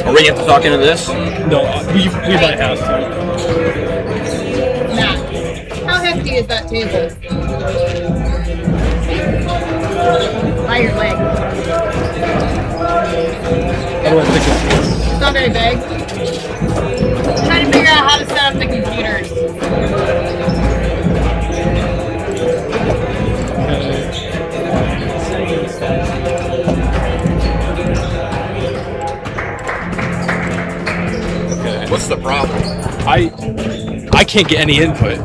Are we going to have to talk into this? No, we might have to. Matt, how hefty is that table? By your leg. How do I pick it? It's not very big. I'm trying to figure out how to set up the computers. What's the problem? I can't get any input.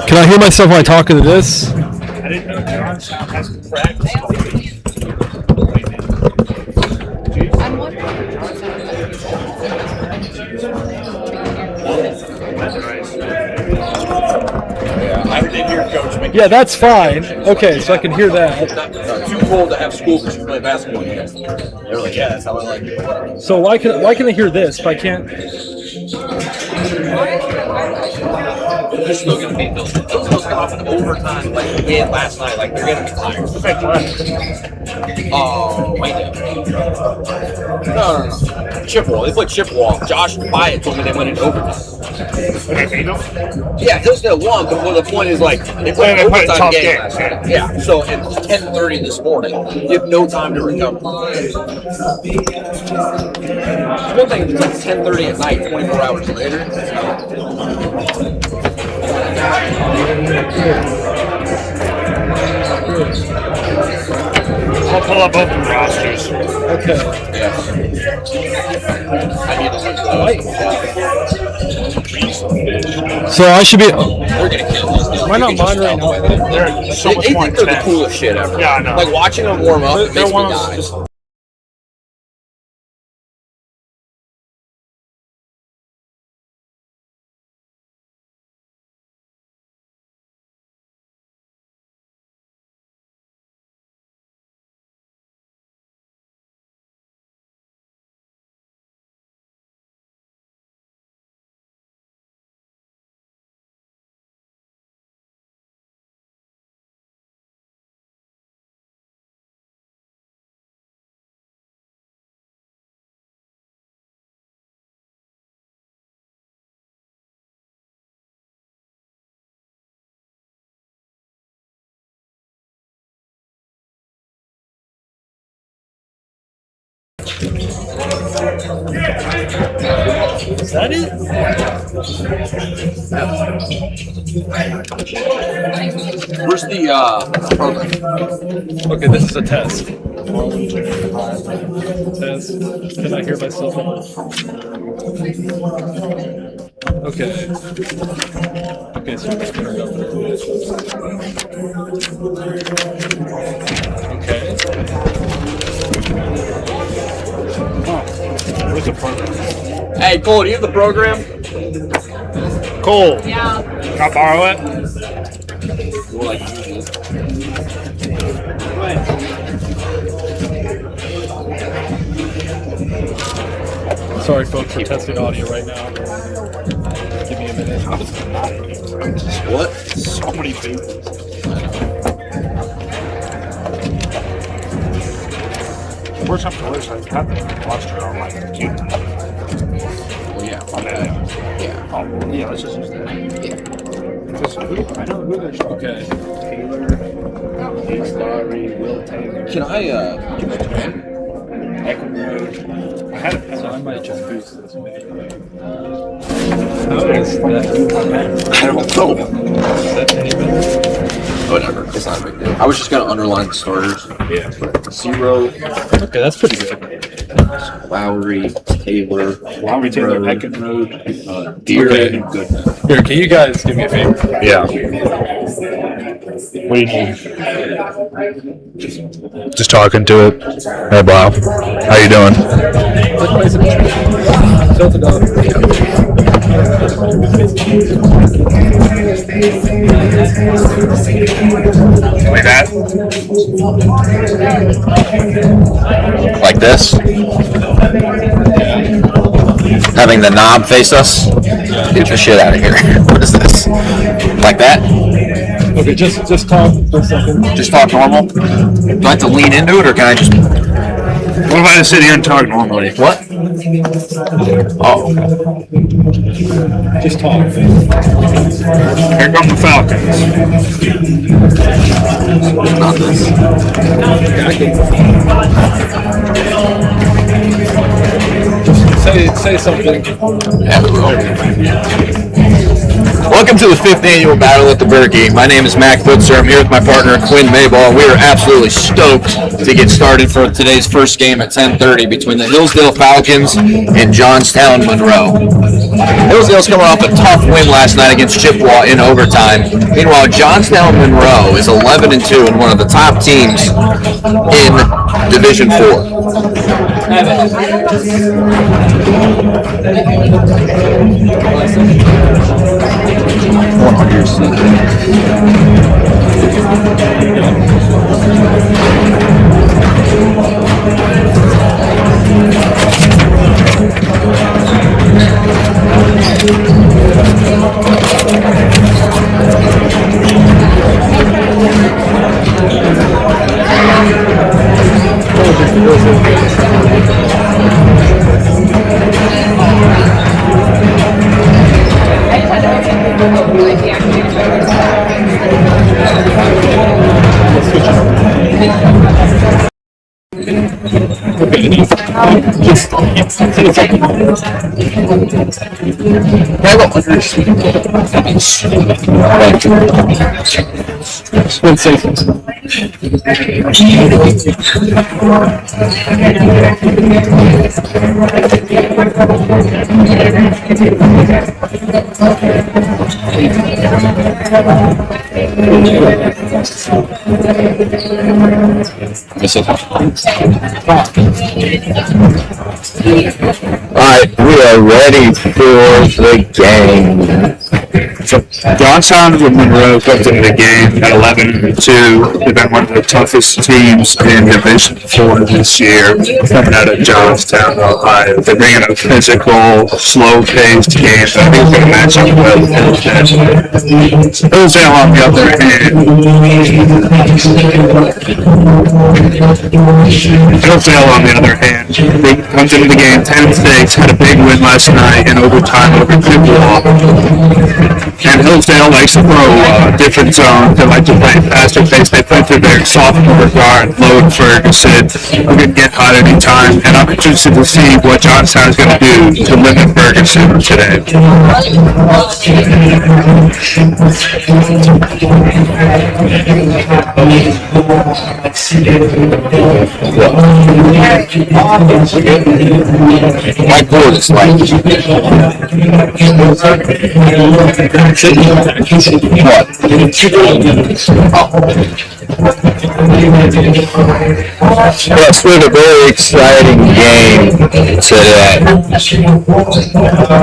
Can I hear myself when I talk into this? I didn't know John sound has to practice. I'm wondering. Yeah, I didn't hear Coach make Yeah, that's fine. Okay, so I can hear that. too cold to have school because you play basketball. They're like, yeah, that's how I like it. So why can I hear this, but I can't? They're still going to be those come off in overtime like we did last night. Like they're going to be tired. Oh, wait a minute. No. Chippewa. They played Chippewa. Josh Wyatt told me they went in overtime. Yeah, he'll still won, but the point is like they played an overtime game last night. Yeah, so at 10:30 this morning, you have no time to recover. It's one thing if it's like 10:30 at night, 24 hours later. I'll pull up open rosters. Okay. Yeah. I need So I should be. We're gonna kill these dudes. Am I not mine right now? They're so much They more think they're the intense. coolest shit ever. Yeah, I know. Like watching them warm up, it makes me die. Is that it? Where's the program? Okay, this is a test. Test. Can I hear myself? Okay. Okay, so let's turn it up there. Okay. Where's the program? Hey, Cole, do you have the program? Cole, Yeah. can I borrow it? Sorry, folks, we're testing audio right now. Give me a minute. What? So many papers. Worst time to lose, I have to watch it on my computer. Well, yeah. Yeah. Oh, yeah, let's just use that. Yeah. Just, I know who they're Okay. Taylor, Ace Lowry, Will Taylor. Can I give it a pen? Eckenrode. I had it. So I might just boost this maybe. How is that? I don't know. Is that any better? Whatever. It's not a big deal. I was just going to underline the starters. Yeah. 0, Okay, that's pretty good. Lowry, Taylor, Lowry, Taylor, Eckenrode, Deere, Okay. and Goodman. Here, can you guys give me a favor? Yeah. What do you need? Just talking to it. Hey, Bob. How you doing? Tilt it up. Like that? Like this? Having the knob face us? Get the shit out of here. What is this? Like that? Okay, just talk for a second. Just talk normal? Do I have to lean into it, or can I just... What if I just sit here and talk normally? What? Oh. Just talk. Here come the Falcons. Not this. Say something. Yeah, we will. Welcome to the 5th annual Battle at the Berkey. My name is Mac Butzer. I'm here with my partner Quinn Mayball, and we are absolutely stoked to get started for today's first game at 10:30 between the Hillsdale Falcons and Johnstown Monroe. Hillsdale's coming off a tough win last night against Chippewa in overtime. Meanwhile, Johnstown Monroe is 11-2 and one of the top teams in Division 4. One on your side. Alright, we are ready for the game. So Johnstown and Monroe comes into the game at 11-2. They've been one of the toughest teams in Division 4 this year, coming out of Johnstown, Ohio. They're bringing a physical, slow-paced game that I think is going to match up well with Hillsdale. Hillsdale, on the other hand, they comes into the game 10-6, had a big win last night in overtime over Chippewa. And Hillsdale likes to throw different zones. They like to play faster pace. They play through their sophomore guard, Logan Ferguson, who can get hot any time. And I'm interested to see what Johnstown is going to do to limit Ferguson today. My board is like... What? Yeah, it's been a very exciting game today.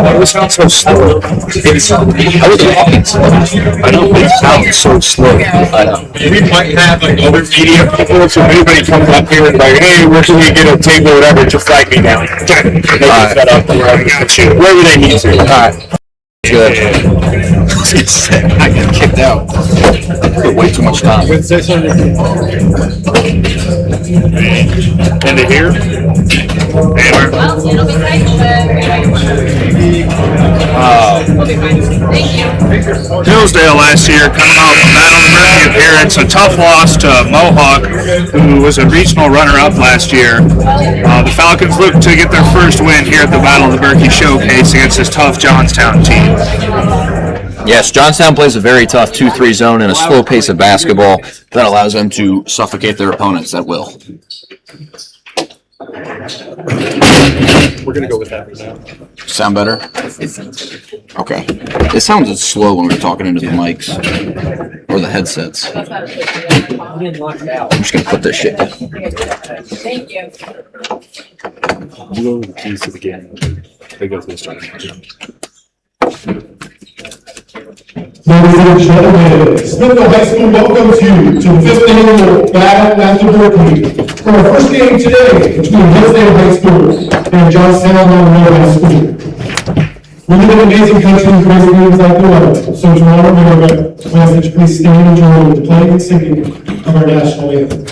It sounds so slow. I was walking slow. I don't think it sounds so slow. I know. We might have like other media people, so if anybody comes up here and like, hey, where can we get a table or whatever, just flag me down. They can set up where I got you. Wherever they need to. Alright. Good. I got kicked out. I put way too much time. Say something. Into here? Anywhere? Well, it'll be tight, we'll be fine. Thank you. Hillsdale last year coming off a Battle of the Berkey appearance, a tough loss to Mohawk, who was a regional runner-up last year. The Falcons look to get their first win here at the Battle of the Berkey showcase against this tough Johnstown team. Yes, Johnstown plays a very tough 2-3 zone and a slow pace of basketball that allows them to suffocate their opponents at will. We're going to go with that for now. Sound better? Okay. It sounded slow when we were talking into the mics or the headsets. I'm just going to put this shit down. Thank you. We'll go with the keys to the game. They go to the start. Ladies and gentlemen, Smithville High School welcomes you to the 5th annual Battle at the Berkey for our first game today between Hillsdale High School and Johnstown Monroe High School. We live in an amazing country with great communities like the one. So to honor America, we ask that you please stand and join in the playing and singing of our national anthem.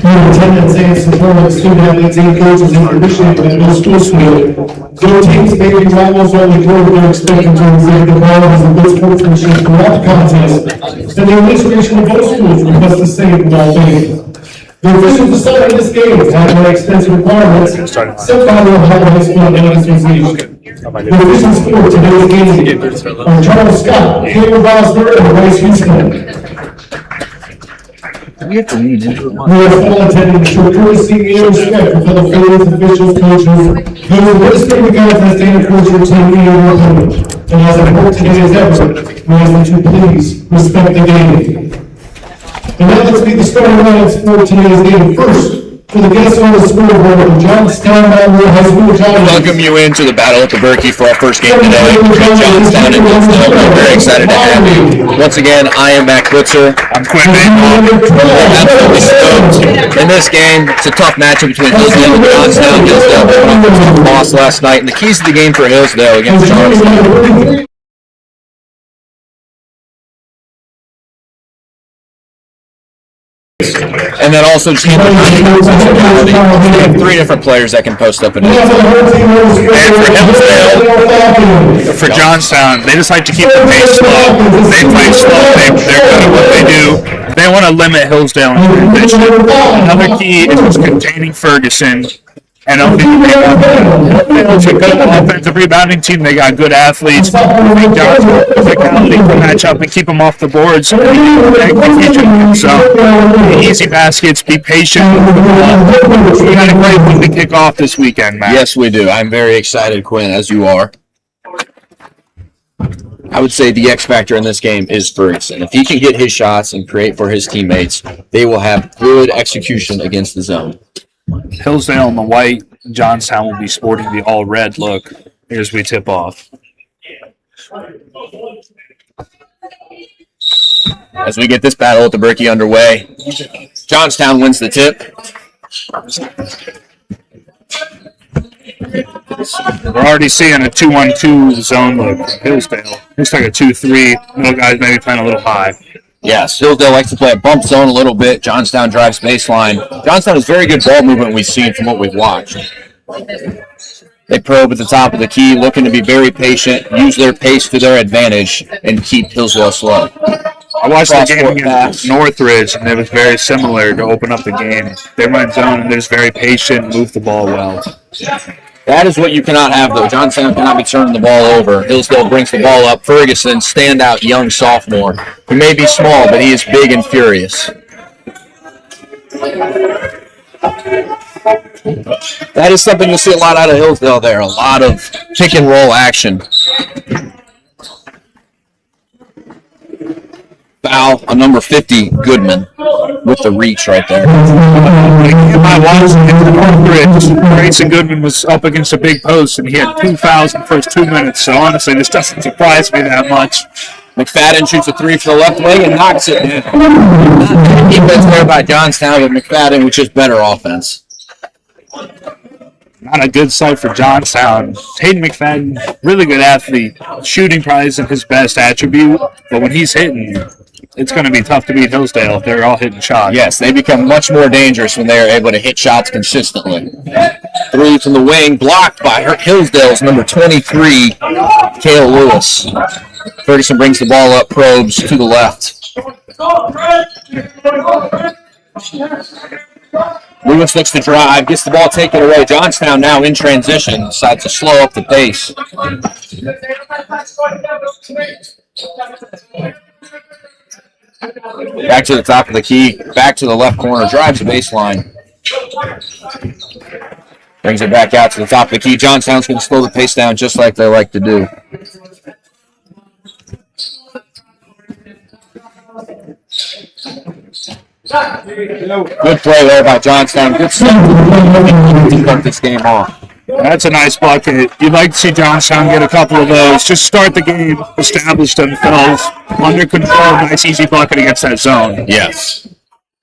Attendance and support of student athletes and coaches in appreciated at no school field. Though teams may be rivals on the court, they're expected to exhibit the qualities of good sportsmanship throughout the contest. And the administration of both schools request the same from all fans. The officials decided this game had by extensive requirements set by the Ohio High School Athletics Association. The officials for today's game are Charles Scott, Caleb Rosberg, and Bryce Houston. We have all attending to show courtesy and respect for fellow fans, officials, coaches, those administering the contest and encourage your team to your opponent. And as important today as ever, we ask that you please respect the game. And now let's meet the starting lineups for today's game. First, for the guests on the scoreboard, Johnstown High School. Welcome you into the battle at the Berkey for our first game today. Johnstown and Hillsdale. We're very excited to have you. Once again, I am Mac Blitzer. I'm Quinn Mabel. We're absolutely stoked. In this game, it's a tough matchup between Hillsdale and Johnstown. Hillsdale lost last night, and the keys to the game for Hillsdale against Johnstown. And then also just have three different players that can post up and in. And for Hillsdale, for Johnstown, they just like to keep the pace slow. They play slow. They're good at what they do. They want to limit Hillsdale in transition. Another key is just containing Ferguson. And it's a good offensive rebounding team. They got good athletes. Physicality to match up and keep them off the boards. So, easy baskets, be patient. We got a great thing to kick off this weekend, Matt. Yes, we do. I'm very excited, Quinn, as you are. I would say the X factor in this game is Ferguson. If he can get his shots and create for his teammates, they will have good execution against the zone. Hillsdale in the white, Johnstown will be sporting the all-red look as we tip off. As we get this battle at the Berkey underway, Johnstown wins the tip. We're already seeing a 2-1-2 zone look from Hillsdale. Looks like a 2-3. Middle guys maybe playing a little high. Yes, Hillsdale likes to play a bump zone a little bit. Johnstown drives baseline. Johnstown has very good ball movement we've seen from what we've watched. They probe at the top of the key, looking to be very patient, use their pace to their advantage, and keep Hillsdale slow. I watched the game against Northridge, and it was very similar to open up the game. They run zone, and they're just very patient, move the ball well. That is what you cannot have, though. Johnstown cannot be turning the ball over. Hillsdale brings the ball up. Ferguson, standout young sophomore. He may be small, but he is big and furious. That is something you'll see a lot out of Hillsdale there. A lot of pick and roll action. Foul on number 50, Goodman, with the reach right there. I watched Northridge. Grayson Goodman was up against a big post, and he had 2 fouls in the first 2 minutes. So honestly, this doesn't surprise me that much. McFadden shoots a three from the left wing and knocks it in. Defense there by Johnstown, but McFadden with just better offense. Not a good sight for Johnstown. Hayden McFadden, really good athlete. Shooting probably isn't his best attribute, but when he's hitting, it's going to be tough to beat Hillsdale if they're all hitting shots. Yes, they become much more dangerous when they are able to hit shots consistently. Three from the wing, blocked by Hillsdale's number 23, Cale Lewis. Ferguson brings the ball up, probes to the left. Lewis looks to drive, gets the ball taken away. Johnstown now in transition, decides to slow up the pace. Back to the top of the key, back to the left corner, drives the baseline. Brings it back out to the top of the key. Johnstown's going to slow the pace down just like they like to do. Good play there by Johnstown. Good start to start this game off. That's a nice bucket. You'd like to see Johnstown get a couple of those. Just start the game, establish themselves under control, nice easy bucket against that zone. Yes.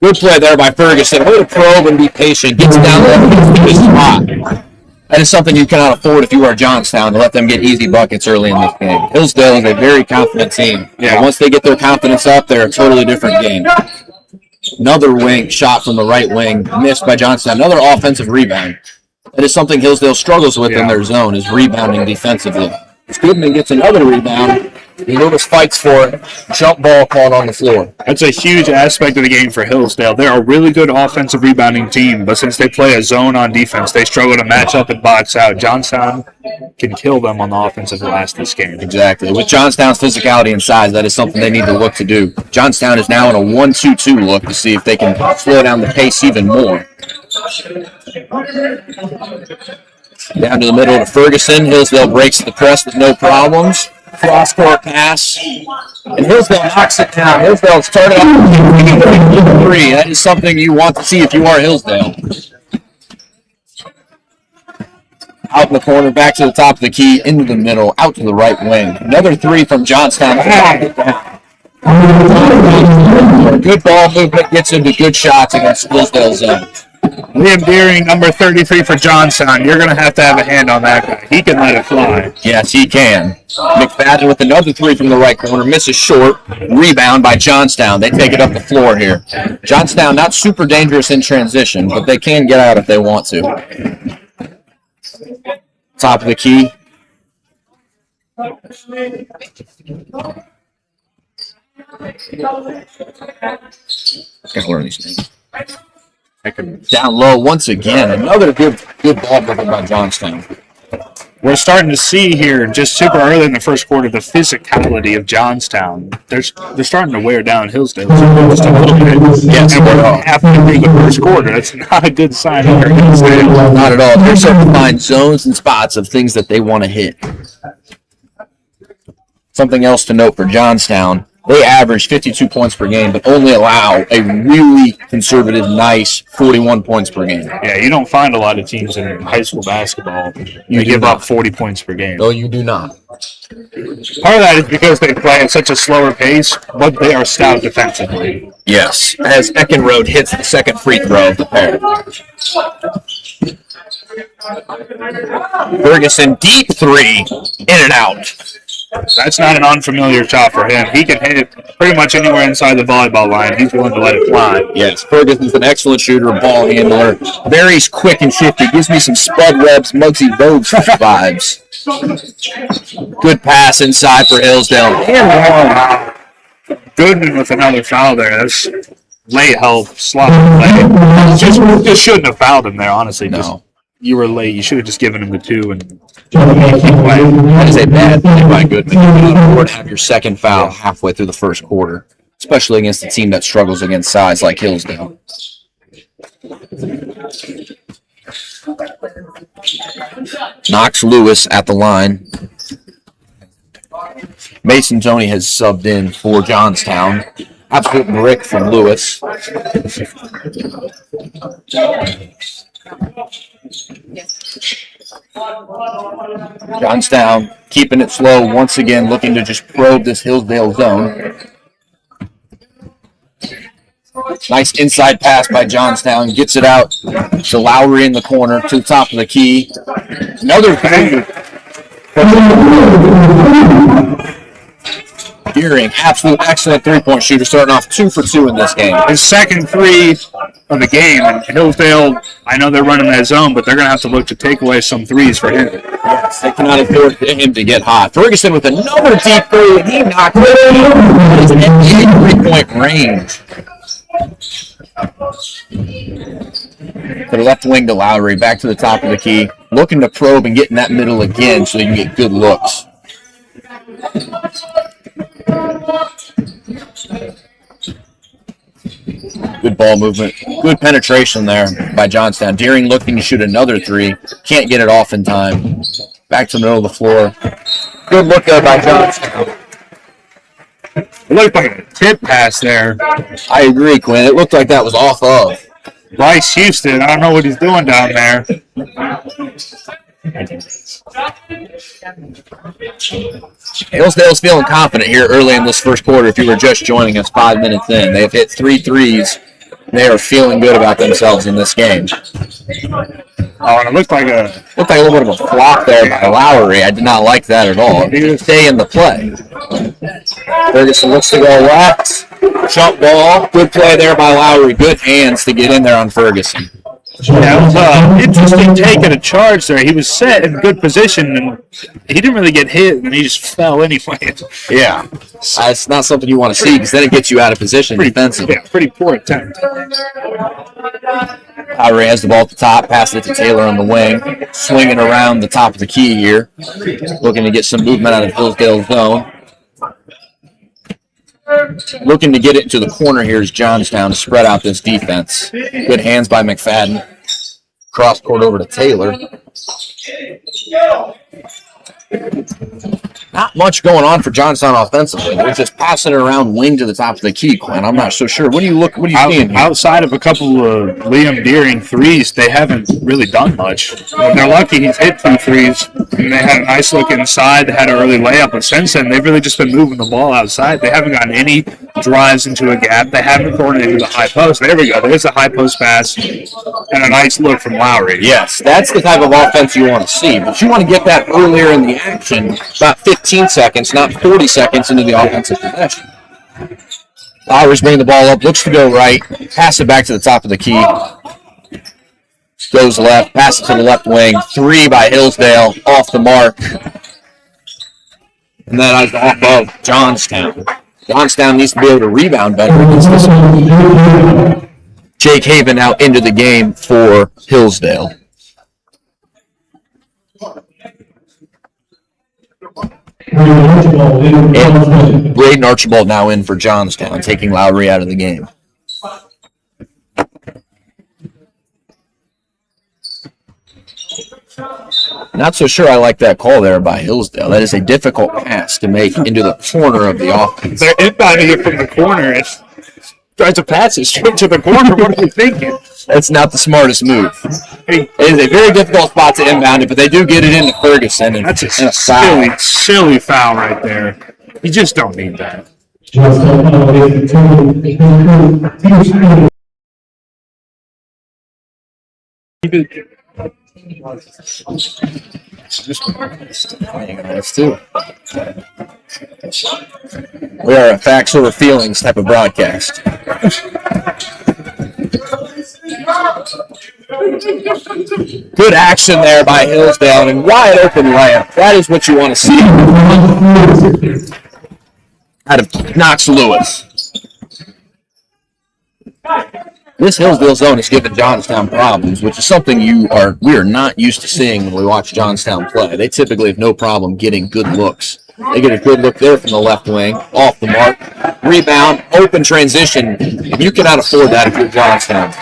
Good play there by Ferguson. Way to probe and be patient. Gets down there, gets to his spot. That is something you cannot afford if you are Johnstown, to let them get easy buckets early in this game. Hillsdale is a very confident team. Yeah. Once they get their confidence up, they're a totally different game. Another wing shot from the right wing, missed by Johnstown. Another offensive rebound. That is something Hillsdale struggles with in their zone, is rebounding defensively. Goodman gets another rebound. Lewis fights for it. Jump ball called on the floor. That's a huge aspect of the game for Hillsdale. They're a really good offensive rebounding team, but since they play a zone on defense, they struggle to match up and box out. Johnstown can kill them on the offensive glass this game. Exactly. With Johnstown's physicality and size, that is something they need to look to do. Johnstown is now in a 1-2-2 look to see if they can slow down the pace even more. Down to the middle to Ferguson. Hillsdale breaks the press with no problems. Cross-court pass. And Hillsdale knocks it down. Hillsdale started off with 3. That is something you want to see if you are Hillsdale. Out in the corner, back to the top of the key, into the middle, out to the right wing. Another 3 from Johnstown. Good ball movement, gets into good shots against Hillsdale's zone. Liam Deering, number 33 for Johnstown. You're going to have a hand on that guy. He can let it fly. Yes, he can. McFadden with another 3 from the right corner. Misses short. Rebound by Johnstown. They take it up the floor here. Johnstown not super dangerous in transition, but they can get out if they want to. Top of the key. Gotta learn these things. Down low once again. Another good ball movement by Johnstown. We're starting to see here, just super early in the first quarter, the physicality of Johnstown. They're starting to wear down Hillsdale just a little bit. Yes, and we're halfway through the first quarter. That's not a good sign for Hillsdale. Not at all. They're starting to find zones and spots of things that they want to hit. Something else to note for Johnstown. They average 52 points per game, but only allow a really conservative, nice 41 points per game. Yeah, you don't find a lot of teams in high school basketball that give up 40 points per game. No, you do not. Part of that is because they play at such a slower pace, but they are stout defensively. Yes, as Eckenrode hits the second free throw of the pair. Ferguson, deep 3, in and out. That's not an unfamiliar shot for him. He can hit it pretty much anywhere inside the volleyball line. He's willing to let it fly. Yes, Ferguson's an excellent shooter, ball handler. Very quick and shifty. Gives me some Spud Webb's Muggsy Bogues vibes. Good pass inside for Hillsdale. And one. Goodman with another foul there. That's late help, sloppy play. Just shouldn't have fouled him there, honestly. No. You were late. You should have just given him the 2 and keep playing. That is a bad play by Goodman. You cannot afford to have your second foul halfway through the first quarter, especially against a team that struggles against size like Hillsdale. Knox Lewis at the line. Mason Toney has subbed in for Johnstown. Absolute brick from Lewis. Johnstown keeping it slow once again, looking to just probe this Hillsdale zone. Nice inside pass by Johnstown. Gets it out to Lowry in the corner to the top of the key. Another three. Deering, absolute excellent three-point shooter, starting off 2 for 2 in this game. His second three of the game, and Hillsdale, I know they're running that zone, but they're going to have to look to take away some threes for him. Yes, they cannot afford him to get hot. Ferguson with another deep three, and he knocked it. He's in 3-point range. To the left wing to Lowry, back to the top of the key, looking to probe and get in that middle again so they can get good looks. Good ball movement. Good penetration there by Johnstown. Deering looking to shoot another three. Can't get it off in time. Back to the middle of the floor. Good look there by Johnstown. It looked like a tip pass there. I agree, Quinn. It looked like that was off of. Bryce Houston, I don't know what he's doing down there. Hillsdale's feeling confident here early in this first quarter. If you were just joining us 5 minutes in, they have hit 3 threes. They are feeling good about themselves in this game. Oh, and it looked like a little bit of a flop there by Lowry. I did not like that at all. Stay in the play. Ferguson looks to go left. Jump ball. Good play there by Lowry. Good hands to get in there on Ferguson. Yeah, it was interesting taking a charge there. He was set in good position, and he didn't really get hit, and he just fell anyway. Yeah. It's not something you want to see because then it gets you out of position defensively. Yeah, pretty poor attempt. Lowry has the ball at the top, passes it to Taylor on the wing, swinging around the top of the key here, looking to get some movement out of Hillsdale's zone. Looking to get it into the corner here is Johnstown to spread out this defense. Good hands by McFadden. Cross court over to Taylor. Not much going on for Johnstown offensively. They're just passing it around wing to the top of the key, Quinn. I'm not so sure. What are you seeing here? Outside of a couple of Liam Deering threes, they haven't really done much. When they're lucky, he's hit 2 threes. And they had a nice look inside. They had an early layup, but since then, they've really just been moving the ball outside. They haven't gotten any drives into a gap. They haven't thrown it into the high post. There we go. There's a high post pass and a nice look from Lowry. Yes, that's the type of offense you want to see. But you want to get that earlier in the action, about 15 seconds, not 40 seconds into the offensive possession. Lowry's bringing the ball up, looks to go right, pass it back to the top of the key. Goes left, pass it to the left wing. 3 by Hillsdale, off the mark. And that is off of Johnstown. Johnstown needs to be able to rebound better against this one. Jake Haven out into the game for Hillsdale. And Braden Archibald now in for Johnstown, taking Lowry out of the game. Not so sure I like that call there by Hillsdale. That is a difficult pass to make into the corner of the offense. They're inbounding it from the corner. It tries to pass it straight to the corner. What are you thinking? That's not the smartest move. It is a very difficult spot to inbound it, but they do get it into Ferguson. And That's a foul. silly foul right there. You just don't need that. Too. We are a facts over feelings type of broadcast. Good action there by Hillsdale and wide open layup. That is what you want to see out of Knox Lewis. This Hillsdale zone is giving Johnstown problems, which is something we are not used to seeing when we watch Johnstown play. They typically have no problem getting good looks. They get a good look there from the left wing, off the mark, rebound, open transition. You cannot afford that if you're Johnstown.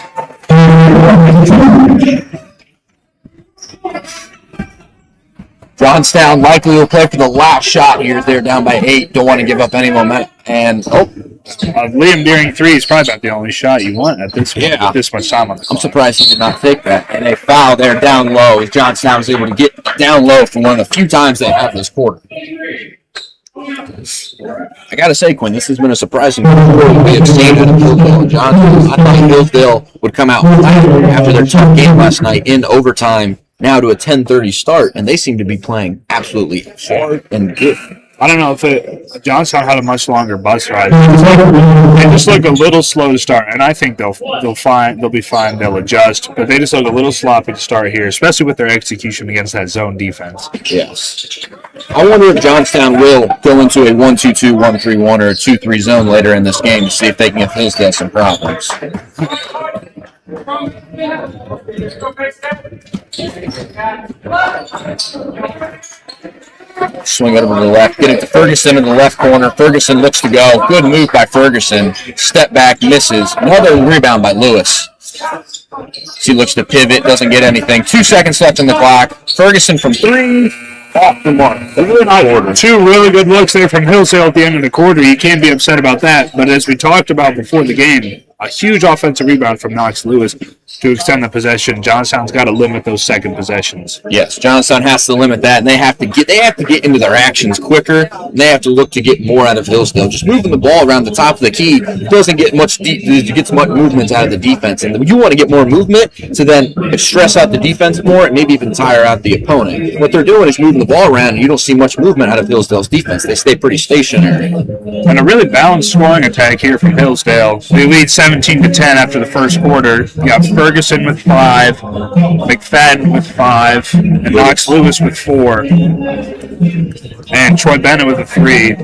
Johnstown likely will play for the last shot here. They're down by 8. Don't want to give up any momentum. And Liam Deering 3 is probably about the only shot you want at this point, with this much time on the I'm clock. surprised he did not take that. And a foul there down low as Johnstown was able to get down low for one of the few times they have this quarter. I got to say, Quinn, this has been a surprising quarter. We have seen it in Hillsdale and Johnstown. I thought Hillsdale would come out flat after their tough game last night in overtime, now to a 10:30 start, and they seem to be playing absolutely hard and good. I don't know if Johnstown had a much longer bus ride. They just look a little slow to start, and I think they'll be fine. They'll adjust, but they just look a little sloppy to start here, especially with their execution against that zone defense. Yes. I wonder if Johnstown will go into a 1-2-2, 1-3-1, or a 2-3 zone later in this game to see if they can give Hillsdale some problems. Swing it over to the left, get it to Ferguson in the left corner. Ferguson looks to go. Good move by Ferguson. Step back, misses. Another rebound by Lewis. He looks to pivot, doesn't get anything. 2 seconds left on the clock. Ferguson from 3, off the mark. Two really good looks there from Hillsdale at the end of the quarter. You can't be upset about that. But as we talked about before the game, a huge offensive rebound from Knox Lewis to extend the possession. Johnstown's got to limit those second possessions. Yes, Johnstown has to limit that, and they have to get into their actions quicker. And they have to look to get more out of Hillsdale. Just moving the ball around the top of the key doesn't get much movement out of the defense, and you want to get more movement to then stress out the defense more and maybe even tire out the opponent. What they're doing is moving the ball around, and you don't see much movement out of Hillsdale's defense. They stay pretty stationary. And a really balanced scoring attack here from Hillsdale. They lead 17-10 after the first quarter. You got Ferguson with 5, McFadden with 5, and Knox Lewis with 4, and Troy Bennett with a 3.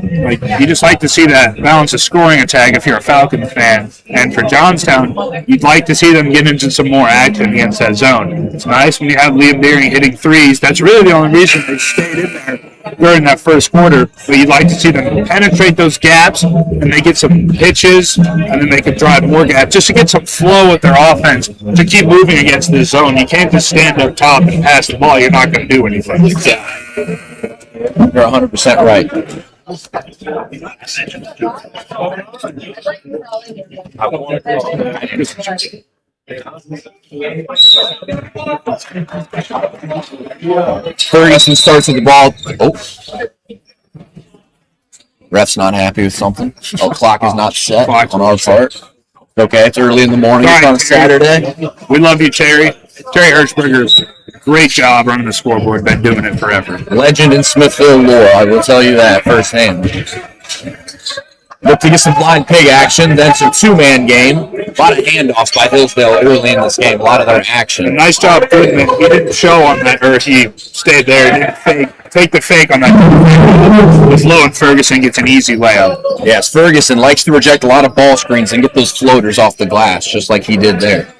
You just like to see that balance of scoring attack if you're a Falcons fan. And for Johnstown, you'd like to see them get into some more action against that zone. It's nice when you have Liam Deering hitting 3s. That's really the only reason they stayed in there during that first quarter, but you'd like to see them penetrate those gaps and they get some pitches and then they can drive more gaps just to get some flow with their offense to keep moving against this zone. You can't just stand up top and pass the ball. You're not going to do anything. You're 100% right. Ferguson starts with the ball. Oh. Ref's not happy with something. Oh, clock is not set on our part. Okay, it's early in the morning. It's on a Saturday. We love you, Terry. Terry Hirschberger, great job running the scoreboard. Been doing it forever. Legend in Smithville lore, I will tell you that firsthand. Look to get some blind pig action, then some two-man game. A lot of handoffs by Hillsdale early in this game. A lot of their action. Nice job, Goodman. He didn't show on that, or he stayed there. He didn't take the fake on that. With Low and Ferguson gets an easy layup. Yes, Ferguson likes to reject a lot of ball screens and get those floaters off the glass, just like he did there.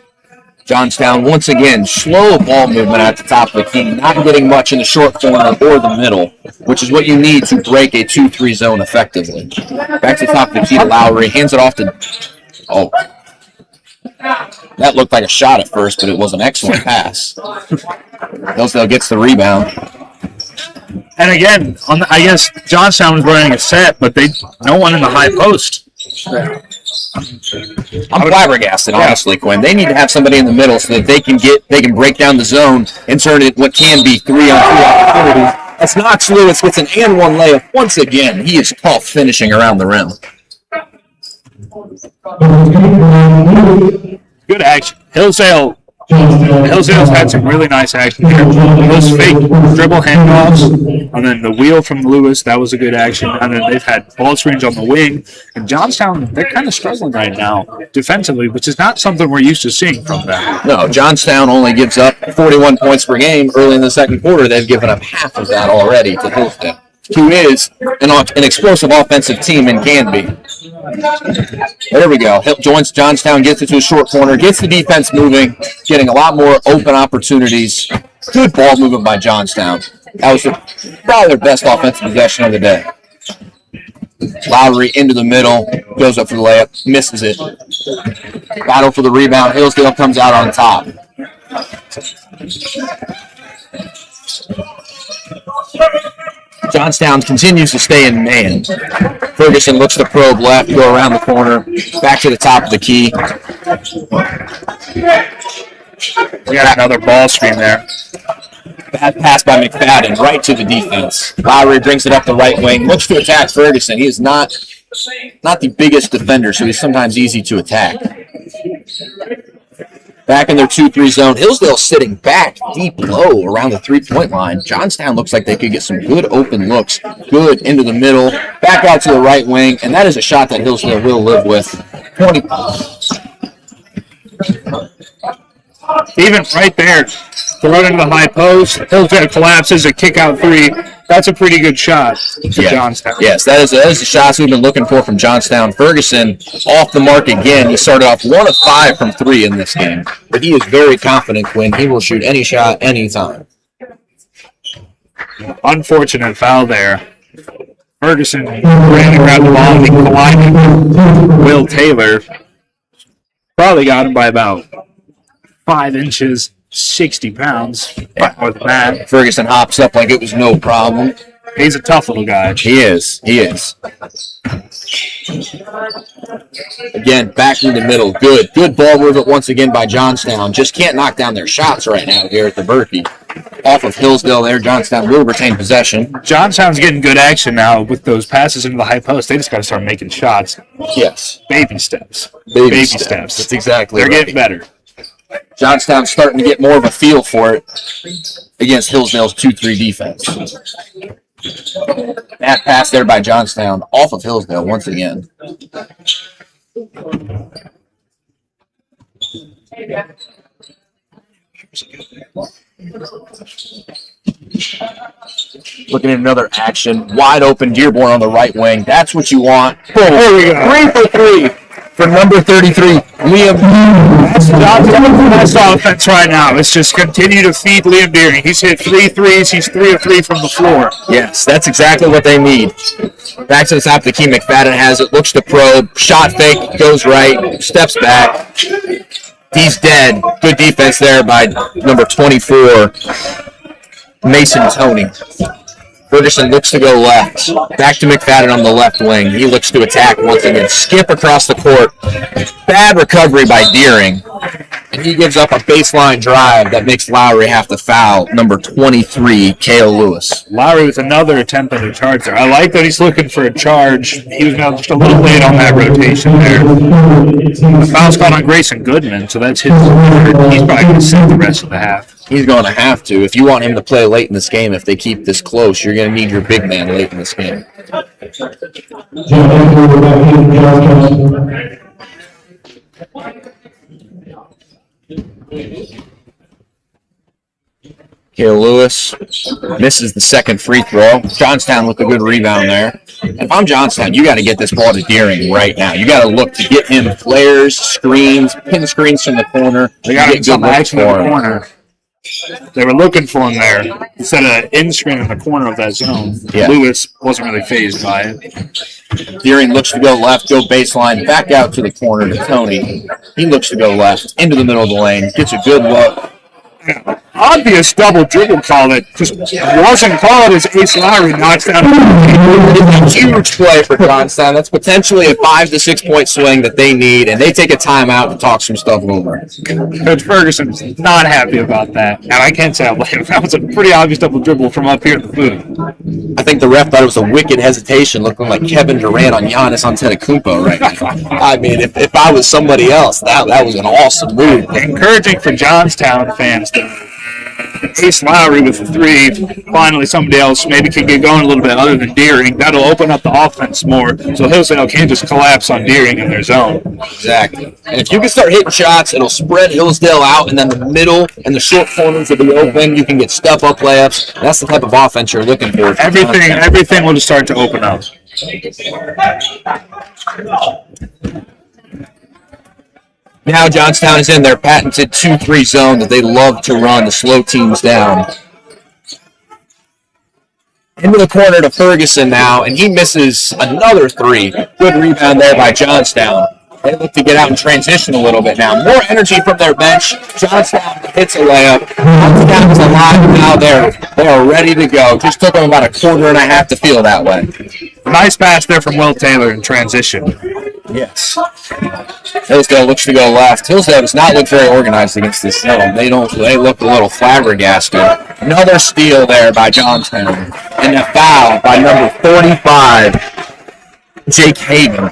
Johnstown, once again, slow ball movement at the top of the key, not getting much in the short corner or the middle, which is what you need to break a 2-3 zone effectively. Back to the top of the key to Lowry, hands it off to... Oh. That looked like a shot at first, but it was an excellent pass. Hillsdale gets the rebound. And again, I guess Johnstown was running a set, but no one in the high post. I'm flabbergasted, honestly, Quinn. They need to have somebody in the middle so that they can break down the zone and turn it what can be 3-on-3 opportunities. As Knox Lewis gets an and one layup once again. He is tough finishing around the rim. Good action. Hillsdale's had some really nice action here. Those fake dribble handoffs, and then the wheel from Lewis, that was a good action. And then they've had ball screens on the wing. And Johnstown, they're kind of struggling right now defensively, which is not something we're used to seeing from them. No, Johnstown only gives up 41 points per game early in the second quarter. They've given up half of that already to Hillsdale, who is an explosive offensive team and can be. There we go. Joins Johnstown, gets it to a short corner, gets the defense moving, getting a lot more open opportunities. Good ball movement by Johnstown. That was probably their best offensive possession of the day. Lowry into the middle, goes up for the layup, misses it. Battle for the rebound. Hillsdale comes out on top. Johnstown continues to stay in man. Ferguson looks to probe left, go around the corner, back to the top of the key. We got another ball screen there. Bad pass by McFadden right to the defense. Lowry brings it up the right wing, looks to attack Ferguson. He is not the biggest defender, so he's sometimes easy to attack. Back in their 2-3 zone. Hillsdale sitting back deep low around the three-point line. Johnstown looks like they could get some good open looks. Good into the middle. Back out to the right wing. And that is a shot that Hillsdale will live with. 20. Even right there, throw it into the high post. Hillsdale collapses, a kick out three. That's a pretty good shot for Johnstown. Yes, that is the shots we've been looking for from Johnstown. Ferguson off the mark again. He started off 1 of 5 from 3 in this game. But he is very confident when he will shoot any shot anytime. Unfortunate foul there. Ferguson ran to grab the ball and he collided with Will Taylor. Probably got him by about 5 inches, 60 pounds. More than that. Ferguson hops up like it was no problem. He's a tough little guy. He is. Again, back in the middle. Good ball movement once again by Johnstown. Just can't knock down their shots right now here at the Berkey. Off of Hillsdale there, Johnstown will retain possession. Johnstown's getting good action now with those passes into the high post. They just got to start making shots. Yes. Baby steps. Baby steps. That's exactly They're right. getting better. Johnstown's starting to get more of a feel for it against Hillsdale's 2-3 defense. That pass there by Johnstown off of Hillsdale once again. Looking at another action. Wide open Dearborn on the right wing. That's what you want. There we go. 3 for 3 for number 33, Liam. That's Johnstown's best offense right now. It's just continue to feed Liam Deering. He's hit 3 threes. He's 3 of 3 from the floor. Yes, that's exactly what they need. Back to the top of the key. McFadden has it. Looks to probe. Shot fake. Goes right. Steps back. He's dead. Good defense there by number 24, Mason Toney. Ferguson looks to go left. Back to McFadden on the left wing. He looks to attack once again. Skip across the court. Bad recovery by Deering. And he gives up a baseline drive that makes Lowry have to foul number 23, Cale Lewis. Lowry with another attempt at a charge there. I like that he's looking for a charge. He was now just a little late on that rotation there. The foul's called on Grayson Goodman, so that's his third. He's probably going to sit the rest of the half. He's going to have to. If you want him to play late in this game, if they keep this close, you're going to need your big man late in this game. Cale Lewis misses the second free throw. Johnstown with a good rebound there. If I'm Johnstown, you got to get this ball to Deering right now. You got to look to get him flares, screens, pin screens from the corner. They got him some action in the corner. They were looking for him there instead of in screen in the corner of that zone. Yeah. Lewis wasn't really fazed by it. Deering looks to go left, go baseline, back out to the corner to Toney. He looks to go left, into the middle of the lane, gets a good look. Obvious double dribble call that just wasn't called as Ace Lowry knocks down. It's a huge play for Johnstown. That's potentially a 5 to 6 point swing that they need, and they take a timeout to talk some stuff over. Coach Ferguson's not happy about that. And I can't say I blame him. That was a pretty obvious double dribble from up here at the booth. I think the ref thought it was a wicked hesitation, looking like Kevin Durant on Giannis Antetokounmpo right now. I mean, if I was somebody else, that was an awesome move. Encouraging for Johnstown fans to Ace Lowry with the three. Finally, somebody else maybe can get going a little bit other than Deering. That'll open up the offense more, so Hillsdale can't just collapse on Deering in their zone. Exactly. And if you can start hitting shots, it'll spread Hillsdale out, and then the middle and the short corners will be open. You can get step-up layups. That's the type of offense you're looking for. Everything will just start to open up. Now Johnstown is in their patented 2-3 zone that they love to run to slow teams down. Into the corner to Ferguson now, and he misses another three. Good rebound there by Johnstown. They look to get out and transition a little bit now. More energy from their bench. Johnstown hits a layup. Johnstown's alive now. They are ready to go. Just took them about a quarter and a half to feel that way. Nice pass there from Will Taylor in transition. Yes. Hillsdale looks to go left. Hillsdale does not look very organized against this zone. They look a little flabbergasted. Another steal there by Johnstown. And a foul by number 45, Jake Haven.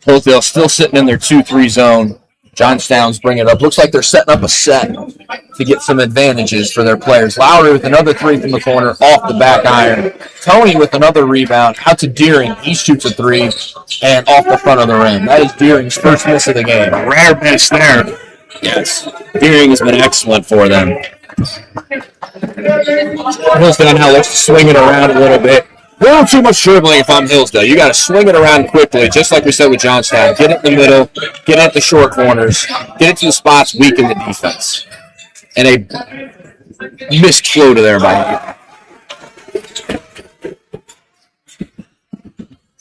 Hillsdale still sitting in their 2-3 zone. Johnstown's bringing it up. Looks like they're setting up a set to get some advantages for their players. Lowry with another three from the corner off the back iron. Tony with another rebound. Out to Deering. He shoots a three and off the front of the rim. That is Deering's first miss of the game. A rare miss there. Yes. Deering has been excellent for them. Hillsdale now looks to swing it around a little bit. A little too much dribbling if I'm Hillsdale. You got to swing it around quickly, just like we said with Johnstown. Get it in the middle, get it at the short corners, get it to the spots weak in the defense. And a missed flow to there by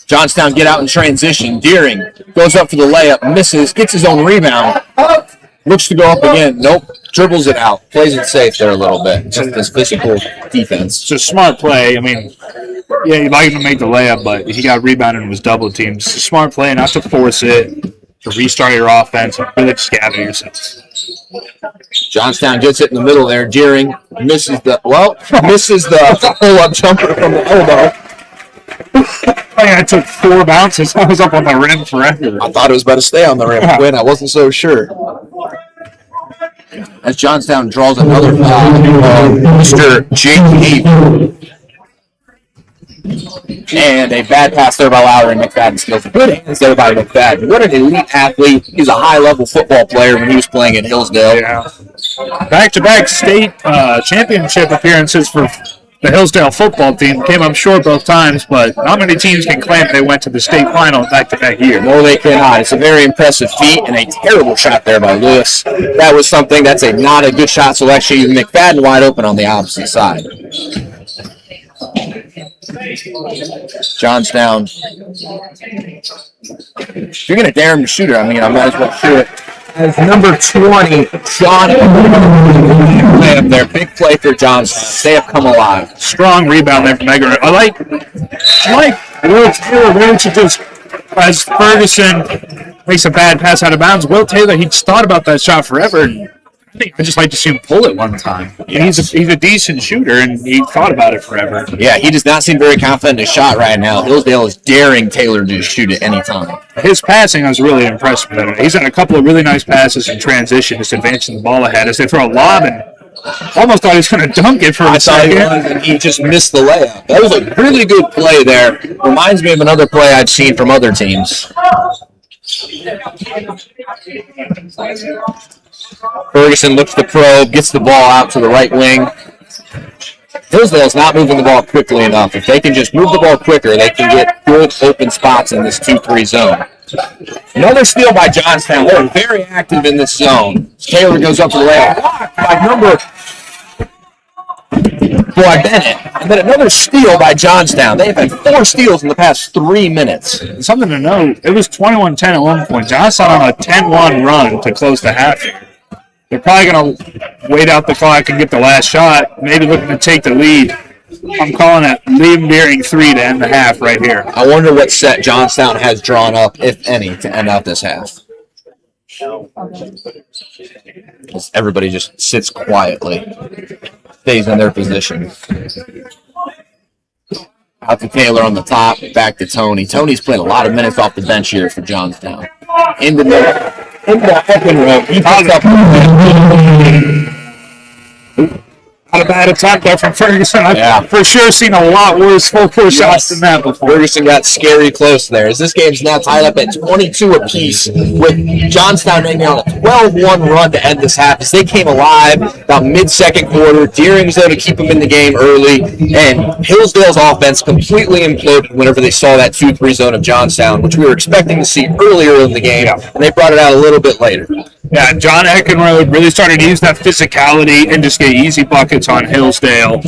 Johnstown get out in transition. Deering goes up for the layup, misses, gets his own rebound. Looks to go up again. Nope. Dribbles it out. Plays it safe there a little bit. Just this physical defense. It's a smart play. I mean, yeah, you might even make the layup, but he got rebounded and was double teamed. It's a smart play not to force it, to restart your offense, and really just gather yourself. Johnstown gets it in the middle there. Deering misses the pull-up jumper from the elbow. I took 4 bounces. I was up on the rim forever. I thought it was about to stay on the rim, Quinn. I wasn't so sure. As Johnstown draws another foul, Mr. Jake Haven. And a bad pass there by Lowry, and McFadden steals it. Good hands there by McFadden. What an elite athlete. He's a high-level football player when he was playing at Hillsdale. Yeah. Back-to-back state championship appearances for the Hillsdale football team. Came up short both times, but not many teams can claim they went to the state final back-to-back year. No, they cannot. It's a very impressive feat and a terrible shot there by Lewis. That was something. That's not a good shot selection. McFadden wide open on the opposite side. Johnstown. If you're going to dare him to shoot it, I might as well shoot it. As number 20, Sean Lamb there. Big play for Johnstown. They have come alive. Strong rebound there from Egger. I like Will Taylor really to just, as Ferguson makes a bad pass out of bounds, Will Taylor, he'd thought about that shot forever, and I'd just like to see him pull it one time. Yes. He's a decent shooter, and he thought about it forever. Yeah, he does not seem very confident in his shot right now. Hillsdale is daring Taylor to shoot at any time. His passing, I was really impressed with it. He's had a couple of really nice passes in transition, just advancing the ball ahead as they throw a lob, and almost thought he was going to dunk it for a second. And he just missed the layup. That was a really good play there. Reminds me of another play I've seen from other teams. Ferguson looks to probe, gets the ball out to the right wing. Hillsdale's not moving the ball quickly enough. If they can just move the ball quicker, they can get good open spots in this 2-3 zone. Another steal by Johnstown. They're very active in this zone. Taylor goes up to the layup. Blocked by number Bennett. And then another steal by Johnstown. They have had 4 steals in the past 3 minutes. Something to note, it was 21-10 at one point. Johnstown on a 10-1 run to close the half. They're probably going to wait out the clock and get the last shot, maybe looking to take the lead. I'm calling it Liam Deering 3 to end the half right here. I wonder what set Johnstown has drawn up, if any, to end out this half. Everybody just sits quietly, stays in their position. Out to Taylor on the top, back to Tony. Tony's played a lot of minutes off the bench here for Johnstown. In the open road, he picks up. Not a bad attempt there from Ferguson. Yeah. I've for sure seen a lot worse full court shots than that before. Ferguson got scary close there. As this game's now tied up at 22 apiece, with Johnstown making on a 12-1 run to end this half as they came alive about mid-second quarter. Deering's there to keep them in the game early, and Hillsdale's offense completely imploded whenever they saw that 2-3 zone of Johnstown, which we were expecting to see earlier in the game, and they brought it out a little bit later. Yeah, John Eckenrode really started to use that physicality and just get easy buckets on Hillsdale.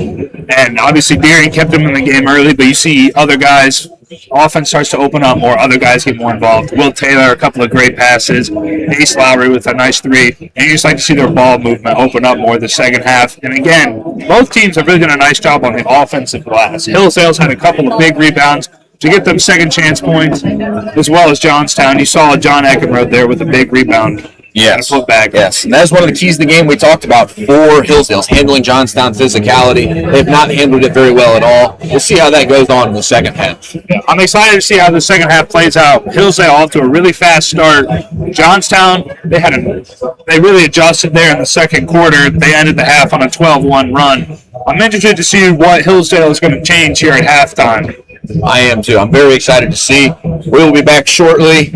And obviously Deering kept them in the game early, but you see other guys, offense starts to open up more, other guys get more involved. Will Taylor, a couple of great passes, Ace Lowry with a nice three, and you just like to see their ball movement open up more the second half. And again, both teams have really done a nice job on the offensive glass. Hillsdale's had a couple of big rebounds to get them second chance points, as well as Johnstown. You saw John Eckenrode there with a big rebound. Yes. And a putback. Yes. And that is one of the keys of the game we talked about for Hillsdale's handling Johnstown physicality. They've not handled it very well at all. We'll see how that goes on in the second half. I'm excited to see how the second half plays out. Hillsdale off to a really fast start. Johnstown, they really adjusted there in the second quarter. They ended the half on a 12-1 run. I'm interested to see what Hillsdale is going to change here at halftime. I am too. I'm very excited to see. We will be back shortly.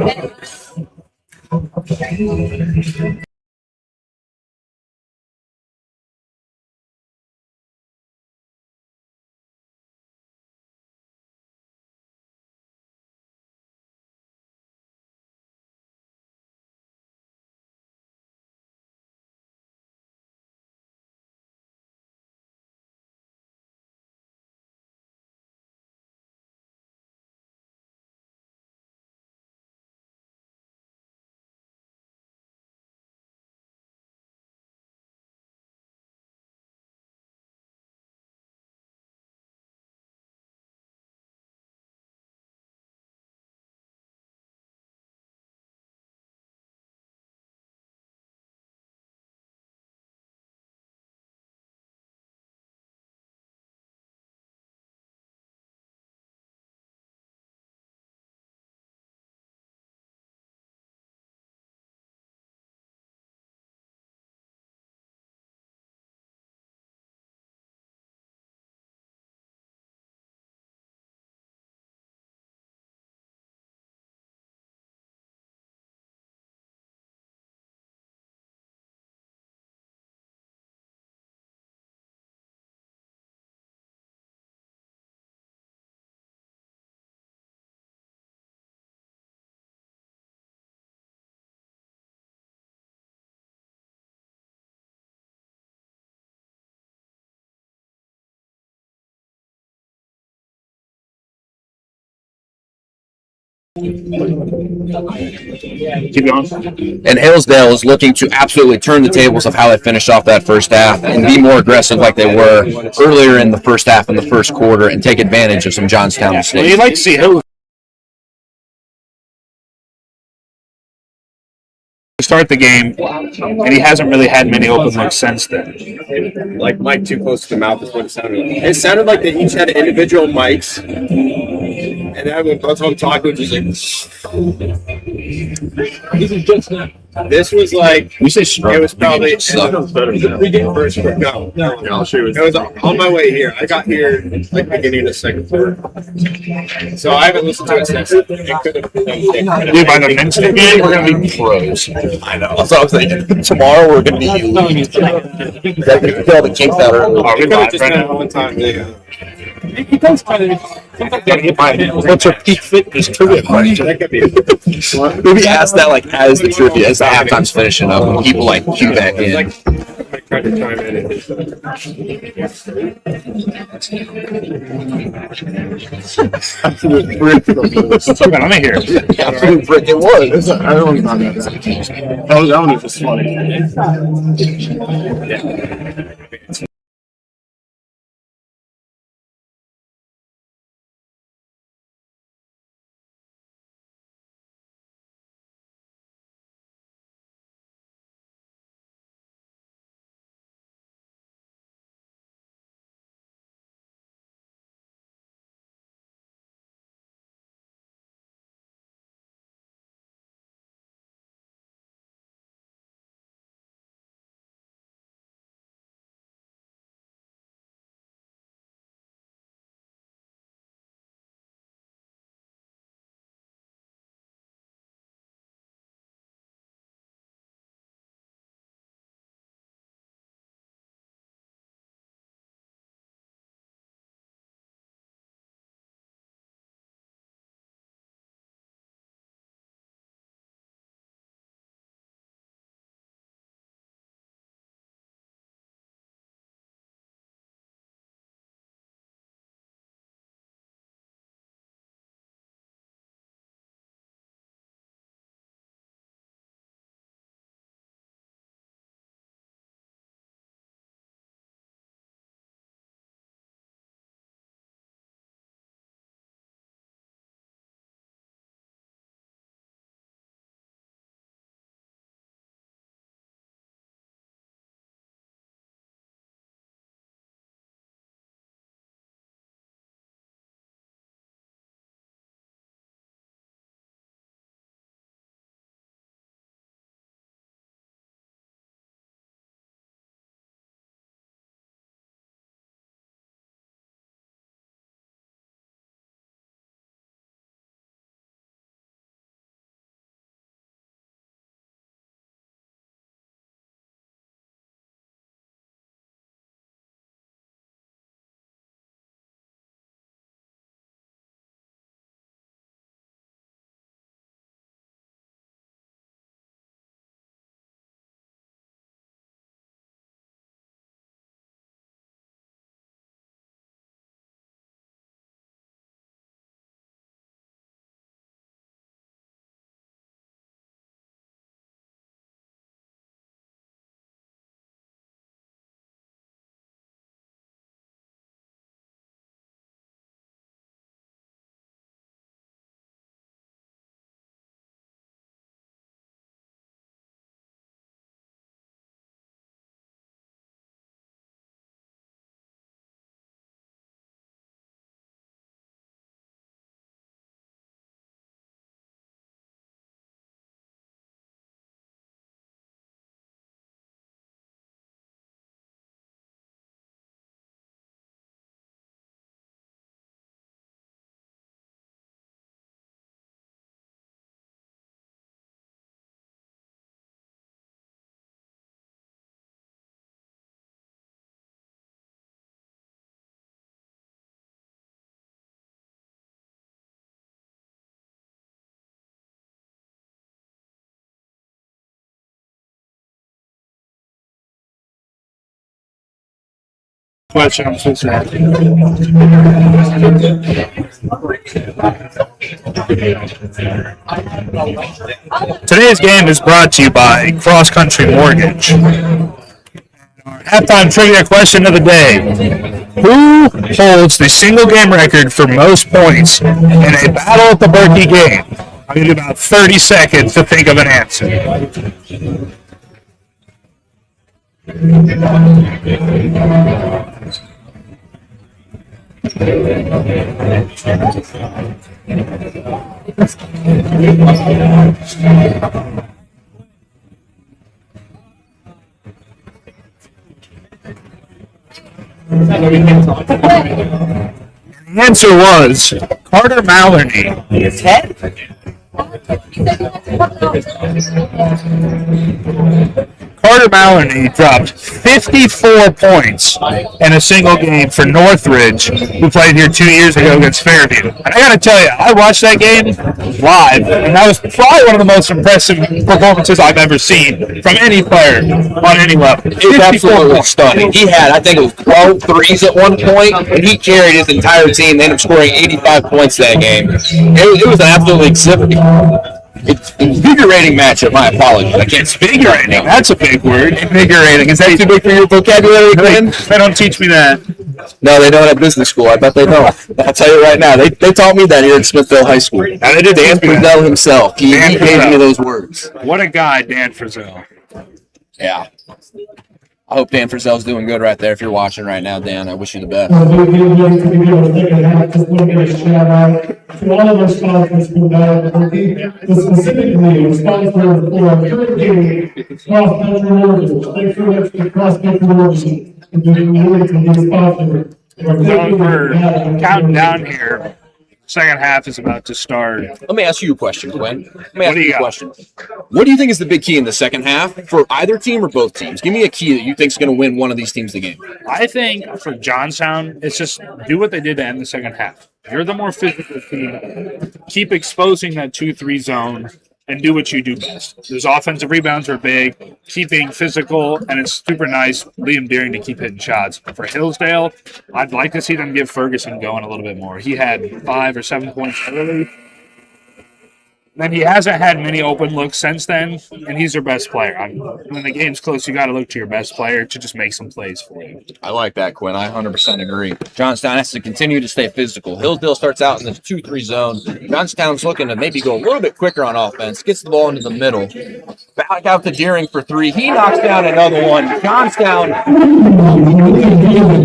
Keep going. And Hillsdale is looking to absolutely turn the tables of how they finished off that first half and be more aggressive like they were earlier in the first half in the first quarter and take advantage of some Johnstown Well, mistakes. you'd like to see Hillsdale start the game, and he hasn't really had many open looks since then. Like mic too close to the mouth is what it sounded like. It sounded like they each had individual mics, and then when both of them talked, it was like. This was like. We say struggle. It was probably. First, no. I'll show you. It was on my way here. I got here like beginning of the second quarter, so I haven't listened to it since. It could have. Dude, by the Minster game, we're going to be Pros. I know. That's what I was thinking. Tomorrow we're going to be elite. You can tell the kinks out early. Are we It could have live just right been now? one time. Yeah. What's your peak fitness trivia question? That could be. Maybe ask that like as the trivia, as the halftime's finishing up, when people like cue that in. Like, I tried to chime in. Absolute brick for the Blues. Let me hear it. Absolute brick. It was. I don't even know. That one was just funny. question I'm supposed to ask. Today's game is brought to you by Cross Country Mortgage. Our halftime trivia question of the day. Who holds the single game record for most points in a battle at the Berkey game? I'll give you about 30 seconds to think of an answer. The answer was Carter Maloney. Carter Maloney dropped 54 points in a single game for Northridge, who played here 2 years ago against Fairview. And I got to tell you, I watched that game live, and that was probably one of the most impressive performances I've ever seen from any player on any level. It was absolutely stunning. He had, I think it was 12 threes at one point, and he carried his entire team. They ended up scoring 85 points that game. It was an absolutely invigorating matchup. My apologies. I can't speak. Invigorating. That's a big word. Invigorating. Is that too big for your vocabulary, Glenn? They don't teach me that. No, they don't at business school. I bet they don't. I'll tell you right now. They taught me that here at Smithville High School. Now, they did Dan Frizzell himself. He gave me those words. What a guy, Dan Frizzell. Yeah. I hope Dan Frizzell's doing good right there. If you're watching right now, Dan, I wish you the best. Just want to give a shout out to all of our sponsors who died at Berkey, but specifically a sponsor for our third game, Cross Country Mortgage. Thanks very much to Cross Country Mortgage for being willing to be a sponsor. So we're counting down here. Second half is about to start. Let me ask you a question, Quinn. Let me What ask do you you a got? question. What do you think is the big key in the second half for either team or both teams? Give me a key that you think is going to win one of these teams the game. I think for Johnstown, it's just do what they did to end the second half. You're the more physical team. Keep exposing that 2-3 zone and do what you do best. Those offensive rebounds are big, keep being physical, and it's super nice, Liam Deering, to keep hitting shots. For Hillsdale, I'd like to see them give Ferguson going a little bit more. He had 5 or 7 points early. Then he hasn't had many open looks since then, and he's their best player. When the game's close, you got to look to your best player to just make some plays for you. I like that, Quinn. I 100% agree. Johnstown has to continue to stay physical. Hillsdale starts out in the 2-3 zone. Johnstown's looking to maybe go a little bit quicker on offense, gets the ball into the middle. Back out to Deering for 3. He knocks down another one. Johnstown,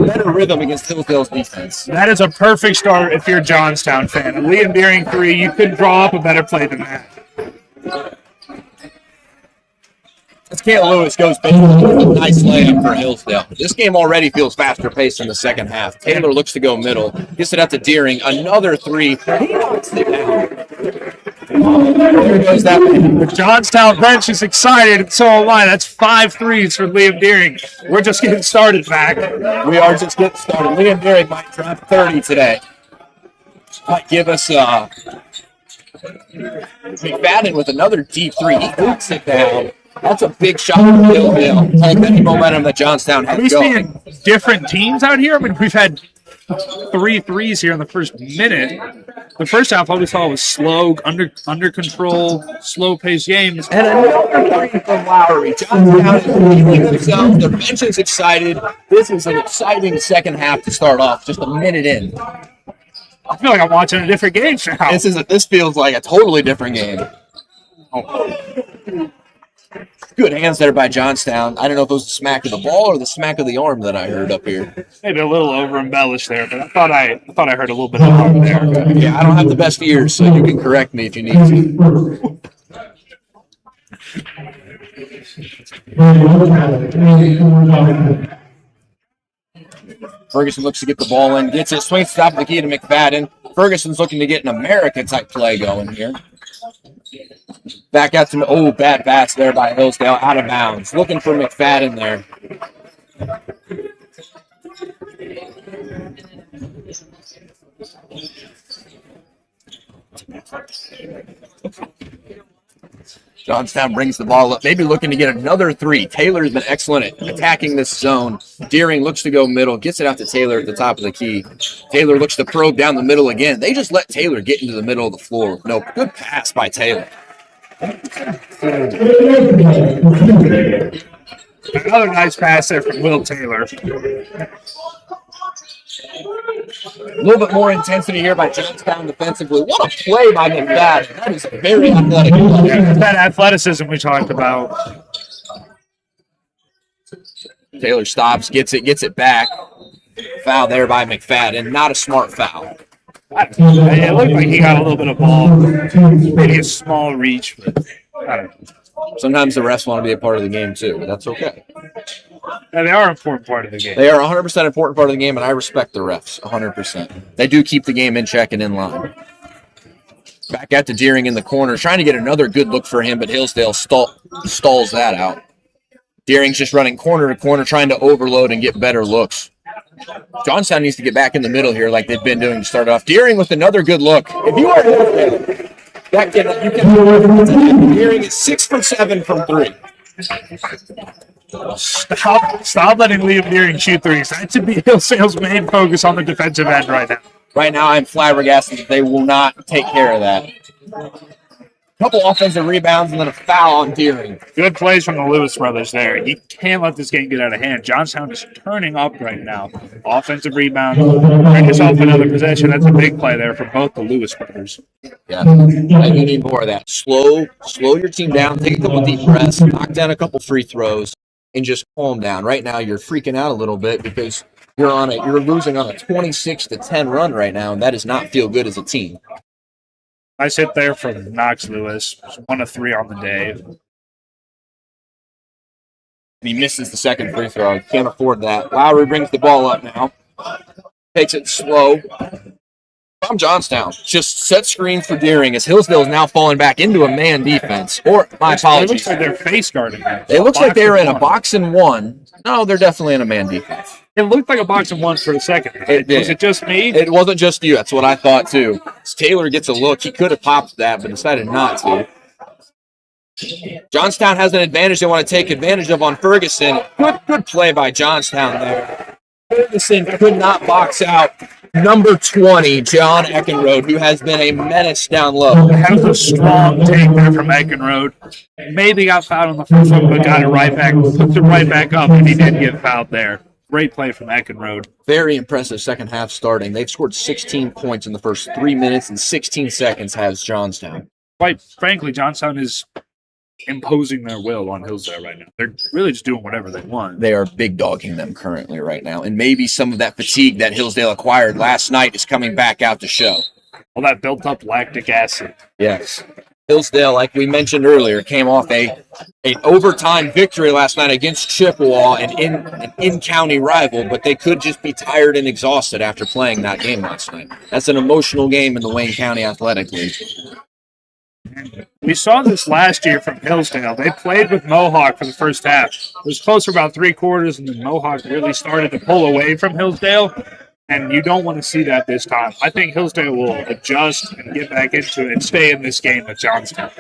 better rhythm against Hillsdale's defense. That is a perfect start if you're a Johnstown fan. A Liam Deering 3, you couldn't draw up a better play than that. As Caitlin Lewis goes back, nice layup for Hillsdale. This game already feels faster paced in the second half. Taylor looks to go middle, gets it out to Deering, another 3. He knocks it down. There goes that man. The Johnstown bench is excited, and so am I. That's 5 threes for Liam Deering. We're just getting started, Mac. We are just getting started. Liam Deering might drop 30 today. Might give us McFadden with another deep 3. He boots it down. That's a big shot for Hillsdale. Take any momentum that Johnstown Are we has going. seeing different teams out here? I mean, we've had 3 threes here in the first minute. The first half, all we saw was slow, under control, slow-paced games. And another 3 from Lowry. Johnstown is feeling themselves. Their bench is excited. This is an exciting second half to start off, just a minute in. I feel like I'm watching a different game now. This feels like a totally different game. Good hands there by Johnstown. I don't know if it was the smack of the ball or the smack of the arm that I heard up here. Maybe a little over-embellished there, but I thought I heard a little bit of arm there. Yeah, I don't have the best ears, so you can correct me if you need to. Ferguson looks to get the ball in, gets it, swings top of the key to McFadden. Ferguson's looking to get an America-type play going here. Back out to, bad pass there by Hillsdale, out of bounds. Looking for McFadden there. Johnstown brings the ball up, maybe looking to get another three. Taylor's been excellent at attacking this zone. Deering looks to go middle, gets it out to Taylor at the top of the key. Taylor looks to probe down the middle again. They just let Taylor get into the middle of the floor. No, good pass by Taylor. Another nice pass there from Will Taylor. A little bit more intensity here by Johnstown defensively. What a play by McFadden. That is very athletic. Yeah, that athleticism we talked about. Taylor stops, gets it back. Foul there by McFadden. Not a smart foul. It looked like he got a little bit of ball. Maybe a small reach, but I don't know. Sometimes the refs want to be a part of the game too, but that's okay. Yeah, they are an important part of the game. They are 100% important part of the game, and I respect the refs 100%. They do keep the game in check and in line. Back out to Deering in the corner, trying to get another good look for him, but Hillsdale stalls that out. Deering's just running corner to corner, trying to overload and get better looks. Johnstown needs to get back in the middle here like they've been doing to start off. Deering with another good look. If you are Hillsdale, you can Deering is 6 for 7 from 3. Stop letting Liam Deering shoot threes. That should be Hillsdale's main focus on the defensive end right now. Right now, I'm flabbergasted that they will not take care of that. Couple offensive rebounds and then a foul on Deering. Good plays from the Lewis brothers there. You can't let this game get out of hand. Johnstown is turning up right now. Offensive rebound. Bring yourself another possession. That's a big play there for both the Lewis brothers. Yeah, I need more of that. Slow your team down. Take a couple deep breaths. Knock down a couple free throws, and just calm down. Right now, you're freaking out a little bit because you're losing on a 26-10 run right now, and that does not feel good as a team. Nice hit there from Knox Lewis. 1 of 3 on the day. And he misses the second free throw. Can't afford that. Lowry brings the ball up now. Takes it slow. From Johnstown. Just set screen for Deering as Hillsdale is now falling back into a man defense. Or, my It apologies. looks like they're face guarding him. It looks like they were in a box and one. No, they're definitely in a man defense. It looked like a box and one for a second. It did. Was it just me? It wasn't just you. That's what I thought, too. As Taylor gets a look. He could have popped that, but decided not to. Johnstown has an advantage they want to take advantage of on Ferguson. Good play by Johnstown there. Ferguson could not box out number 20, John Eckenrode, who has been a menace down low. That was a strong take there from Eckenrode. Maybe got fouled on the first one, but got it right back. Put it right back up, and he did get fouled there. Great play from Eckenrode. Very impressive second half starting. They've scored 16 points in the first 3 minutes and 16 seconds has Johnstown. Quite frankly, Johnstown is imposing their will on Hillsdale right now. They're really just doing whatever they want. They are big dogging them currently right now. And maybe some of that fatigue that Hillsdale acquired last night is coming back out to show. All that built up lactic acid. Yes. Hillsdale, like we mentioned earlier, came off an overtime victory last night against Chippewa, an in-county rival, but they could just be tired and exhausted after playing that game last night. That's an emotional game in the Wayne County Athletic League. We saw this last year from Hillsdale. They played with Mohawk for the first half. It was close for about 3 quarters, and then Mohawk really started to pull away from Hillsdale, and you don't want to see that this time. I think Hillsdale will adjust and get back into it and stay in this game with Johnstown.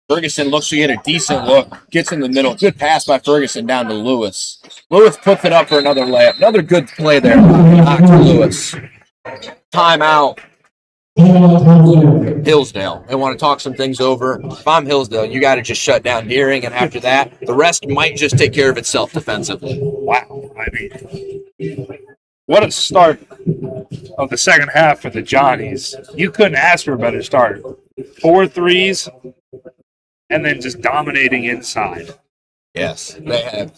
Ferguson looks to get a decent look, gets in the middle. Good pass by Ferguson down to Lewis. Lewis puts it up for another layup. Another good play there. Knock to Lewis. Timeout. Hillsdale. They want to talk some things over. If I'm Hillsdale, you got to just shut down Deering, and after that, the rest might just take care of itself defensively. Wow. I mean, what a start of the second half for the Johnnies. You couldn't ask for a better start. 4 threes, and then just dominating inside. Yes, they have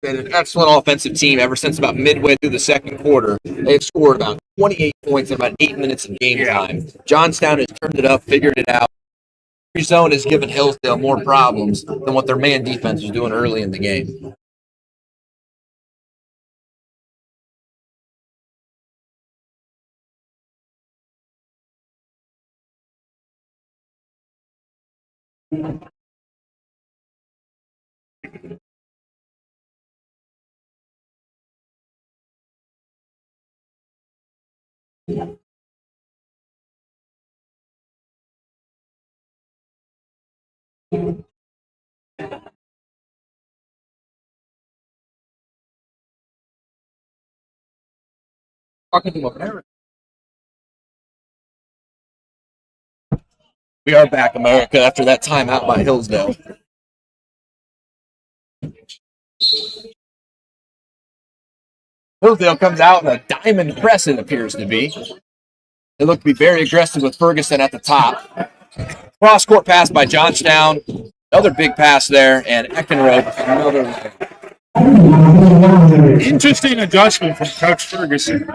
been an excellent offensive team ever since about midway through the second quarter. They've scored about 28 points in about 8 minutes of game time. Johnstown has turned it up, figured it out. Every zone has given Hillsdale more problems than what their man defense was doing early in the game. We are back, America, after that timeout by Hillsdale. Hillsdale comes out in a diamond press, it appears to be. They look to be very aggressive with Ferguson at the top. Cross-court pass by Johnstown. Another big pass there, and Eckenrode. Another. Interesting adjustment from Coach Ferguson.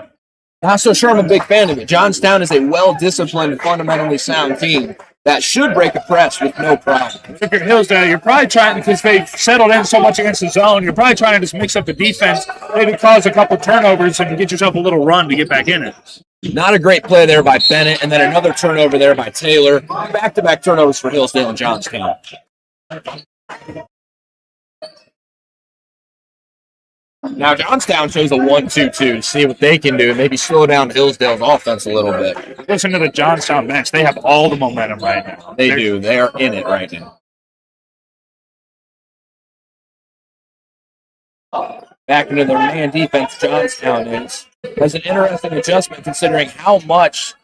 Not so sure I'm a big fan of it. Johnstown is a well-disciplined, fundamentally sound team that should break a press with no problem. If you're Hillsdale, you're probably trying, because they've settled in so much against the zone, you're probably trying to just mix up the defense, maybe cause a couple turnovers and get yourself a little run to get back in it. Not a great play there by Bennett, and then another turnover there by Taylor. Back-to-back turnovers for Hillsdale and Johnstown. Now Johnstown shows a 1-2-2 to see what they can do and maybe slow down Hillsdale's offense a little bit. Listen to the Johnstown bench. They have all the momentum right now. They do. They are in it right now. Back into their man defense, Johnstown has an interesting adjustment considering how much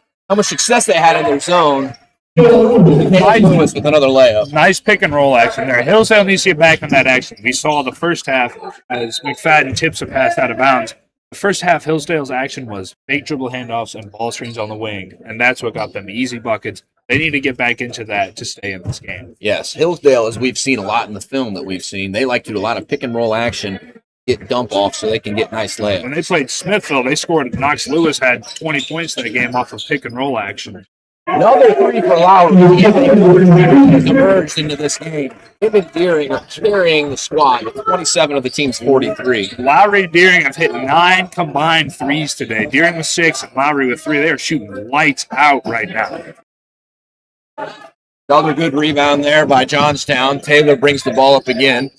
success they had in their zone. Clyde Lewis with another layup. Nice pick and roll action there. Hillsdale needs to get back on that action. We saw the first half as McFadden tips a pass out of bounds. The first half, Hillsdale's action was fake dribble handoffs and ball screens on the wing, and that's what got them easy buckets. They need to get back into that to stay in this game. Yes, Hillsdale, as we've seen a lot in the film that we've seen, they like to do a lot of pick and roll action, get dump off so they can get nice layups. When they played Smithville, they scored. Knox Lewis had 20 points in the game off of pick and roll action. Another three for Lowry. Has emerged into this game. Him and Deering are carrying the squad with 27 of the team's 43. Lowry and Deering have hit 9 combined threes today. Deering with 6 and Lowry with 3. They are shooting lights out right now. Another good rebound there by Johnstown. Taylor brings the ball up again.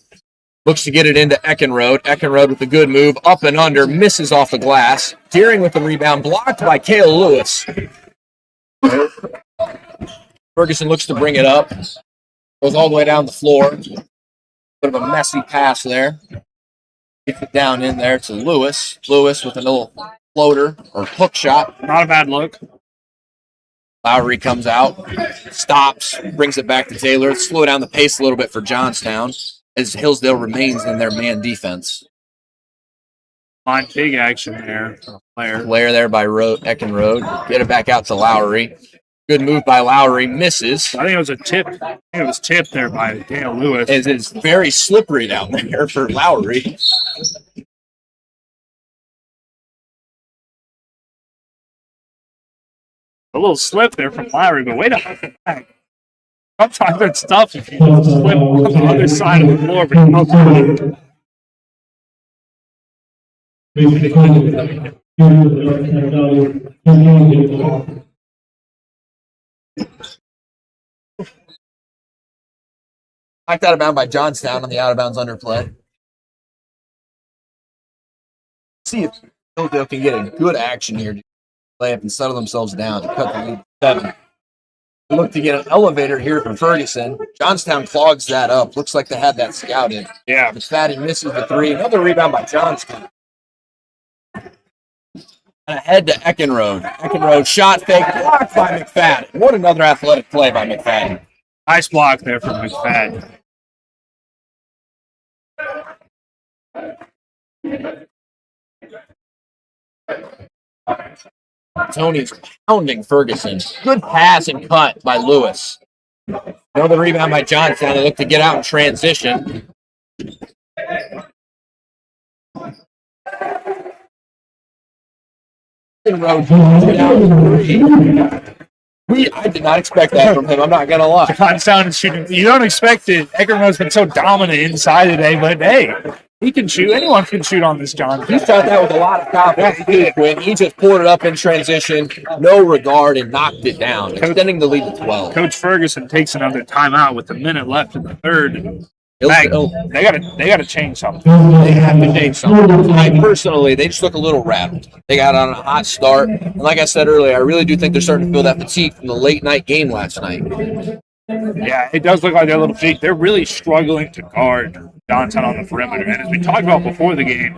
Looks to get it into Eckenrode. Eckenrode with a good move. Up and under. Misses off the glass. Deering with the rebound. Blocked by Cale Lewis. Ferguson looks to bring it up. Goes all the way down the floor. Bit of a messy pass there. Gets it down in there to Lewis. Lewis with a little floater or hook shot. Not a bad look. Lowry comes out, stops, brings it back to Taylor. Slow down the pace a little bit for Johnstown as Hillsdale remains in their man defense. Line big action there. Flare there by Eckenrode. Get it back out to Lowry. Good move by Lowry. Misses. I think it was a tip. I think it was tipped there by Cale Lewis. It's very slippery down there for Lowry. A little slip there from Lowry, but way to hug it back. Sometimes it's tough if you slip on the other side of the floor, but you don't. Knocked out of bounds by Johnstown on the out of bounds underplay. See if Hillsdale can get a good action here to play up and settle themselves down to cut the lead to 7. They look to get an elevator here from Ferguson. Johnstown clogs that up. Looks like they had that scouted. Yeah. McFadden misses the 3. Another rebound by Johnstown. And ahead to Eckenrode. Eckenrode shot fake, blocked by McFadden. What another athletic play by McFadden. Nice block there from McFadden. Tony's pounding Ferguson. Good pass and cut by Lewis. Another rebound by Johnstown. They look to get out in transition. I did not expect that from him. I'm not going to lie. Johnstown is shooting. You don't expect it. Eckerman's been so dominant inside today, but hey, he can shoot. Anyone can shoot on this Johnstown. He shot that with a lot of confidence. When he just poured it up in transition, no regard, and knocked it down, extending the lead to 12. Coach Ferguson takes another timeout with a minute left in the third. They gotta change something. They have to change something. Personally, they just look a little rattled. They got on a hot start. And like I said earlier, I really do think they're starting to feel that fatigue from the late night game last night. Yeah, it does look like they're a little big. They're really struggling to guard Johnstown on the perimeter. And as we talked about before the game,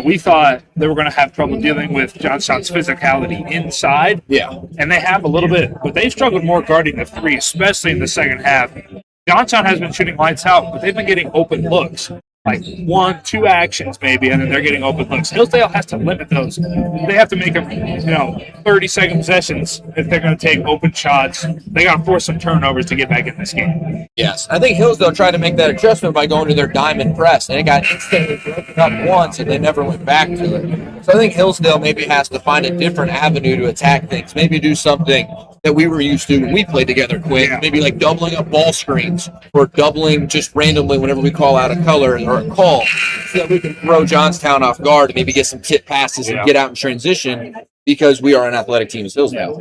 we thought they were going to have trouble dealing with Johnstown's physicality inside. Yeah. And they have a little bit, but they've struggled more guarding the three, especially in the second half. Johnstown has been shooting lights out, but they've been getting open looks. Like 1-2 actions maybe, and then they're getting open looks. Hillsdale has to limit those. They have to make them, 30-second possessions if they're going to take open shots. They got to force some turnovers to get back in this game. Yes. I think Hillsdale tried to make that adjustment by going to their diamond press, and it got instantly broken up once, and they never went back to it. So I think Hillsdale maybe has to find a different avenue to attack things. Maybe do something that we were used to when we played together, Quinn. Yeah. Maybe like doubling up ball screens or doubling just randomly whenever we call out a color or a call, so that we can throw Johnstown off guard and maybe get some tip passes and get out in transition, because we are an athletic team as Hillsdale.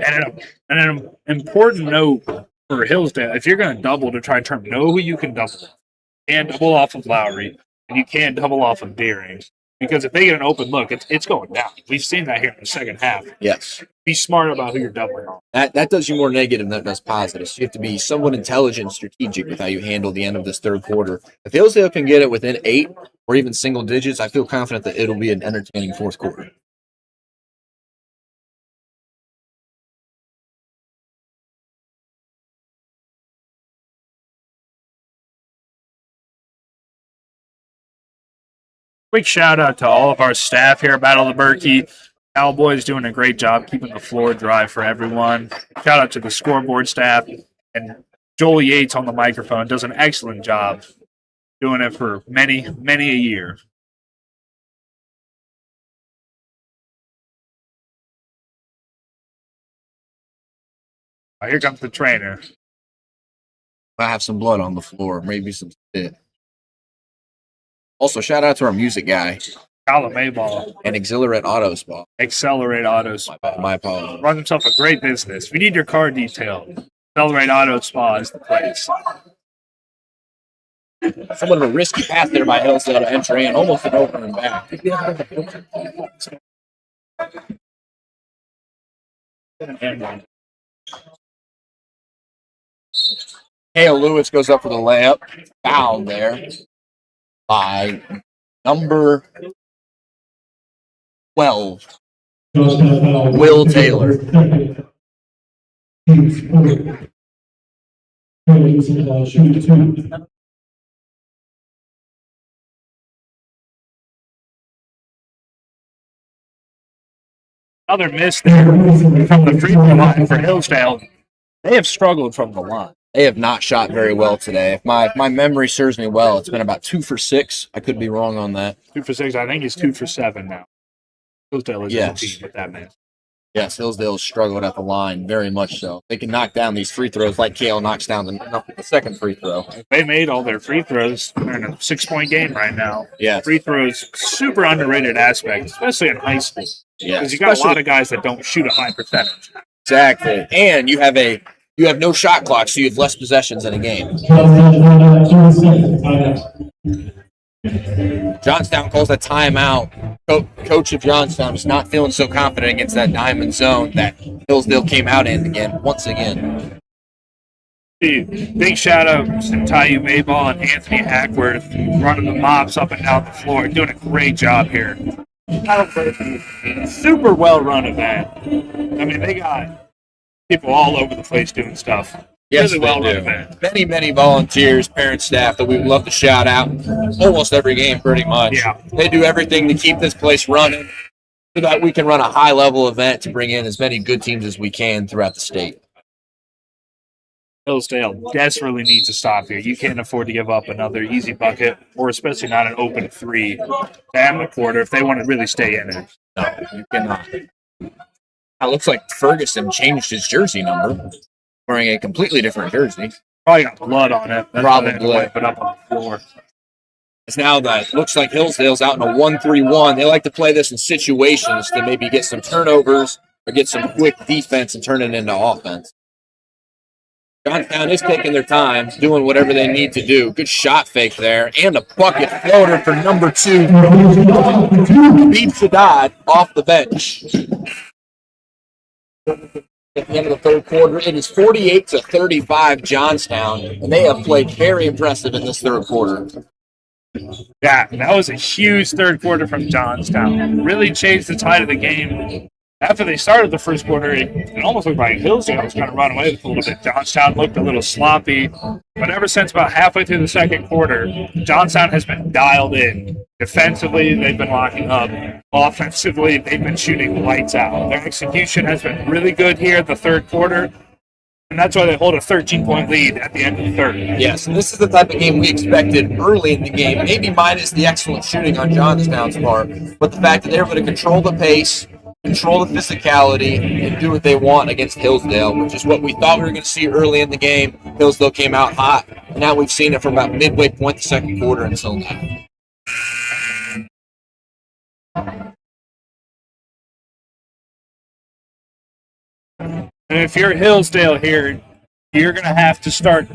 And an important note for Hillsdale, if you're going to double to try and turn, know who you can double. You can't double off of Lowry, and you can't double off of Deering. Because if they get an open look, it's going down. We've seen that here in the second half. Yes. Be smart about who you're doubling on. That does you more negative than it does positive. So you have to be somewhat intelligent and strategic with how you handle the end of this third quarter. If Hillsdale can get it within 8 or even single digits, I feel confident that it'll be an entertaining fourth quarter. Quick shout out to all of our staff here at Battle of the Berkey. Cowboys doing a great job keeping the floor dry for everyone. Shout out to the scoreboard staff, and Joel Yates on the microphone does an excellent job doing it for many, many a year. Here comes the trainer. I have some blood on the floor, maybe some spit. Also, shout out to our music guy Colin Mayball, and Exhilarate Auto Spa. Accelerate Auto Spa. My apologies. Runs himself a great business. If you need your car detailed, Accelerate Auto Spa is the place. Somewhat of a risky pass there by Hillsdale to enter in, almost an over and back. Hale Lewis goes up for the layup. Foul there by number 12, Will Taylor. Another miss there from the free throw line for Hillsdale. They have struggled from the line. They have not shot very well today. If my memory serves me well, it's been about 2 for 6. I could be wrong on that. 2 for 6. I think he's 2 for 7 now. Hillsdale is in the team with that man. Yes, Hillsdale struggled at the line very much so. They can knock down these free throws like Kale knocks down the second free throw. They made all their free throws. They're in a 6-point game right now. Yeah, Free throws, super underrated aspect, especially in high school. Yeah, because you got a lot of guys that don't shoot a high percentage. Exactly, and you have no shot clock, so you have less possessions in a game. Johnstown calls a timeout. Coach of Johnstown is not feeling so confident against that diamond zone that Hillsdale came out in again, once again. Big shout out to Tyu Mayball and Anthony Hackworth running the mops up and down the floor, doing a great job here. Super well run event. I mean, they got people all over the place doing stuff. Yes, really well run event. Many volunteers, parent staff that we would love to shout out. Almost every game, pretty much. Yeah. They do everything to keep this place running so that we can run a high-level event to bring in as many good teams as we can throughout the state. Hillsdale desperately needs to stop here. You can't afford to give up another easy bucket, or especially not an open 3 to end the quarter if they want to really stay in it. No, you cannot. It looks like Ferguson changed his jersey number, wearing a completely different jersey. Probably got blood on it. That's why they had to Probably. wipe it up on the floor. It's now that it looks like Hillsdale's out in a 1-3-1. They like to play this in situations to maybe get some turnovers or get some quick defense and turn it into offense. Johnstown is taking their time, doing whatever they need to do. Good shot fake there, and a bucket floater for number 2. Beat Sadat off the bench. at the end of the third quarter. It is 48-35 Johnstown, and they have played very impressive in this third quarter. Yeah, that was a huge third quarter from Johnstown. Really changed the tide of the game. After they started the first quarter, it almost looked like Hillsdale was kind of running away with a little bit. Johnstown looked a little sloppy. But ever since about halfway through the second quarter, Johnstown has been dialed in. Defensively, they've been locking up. Offensively, they've been shooting lights out. Their execution has been really good here in the third quarter. And that's why they hold a 13-point lead at the end of the third. Yes, and this is the type of game we expected early in the game, maybe minus the excellent shooting on Johnstown's part, but the fact that they were able to control the pace, control the physicality, and do what they want against Hillsdale, which is what we thought we were going to see early in the game. Hillsdale came out hot, and now we've seen it from about midway point the second quarter until now. And if you're Hillsdale here, you're going to have to start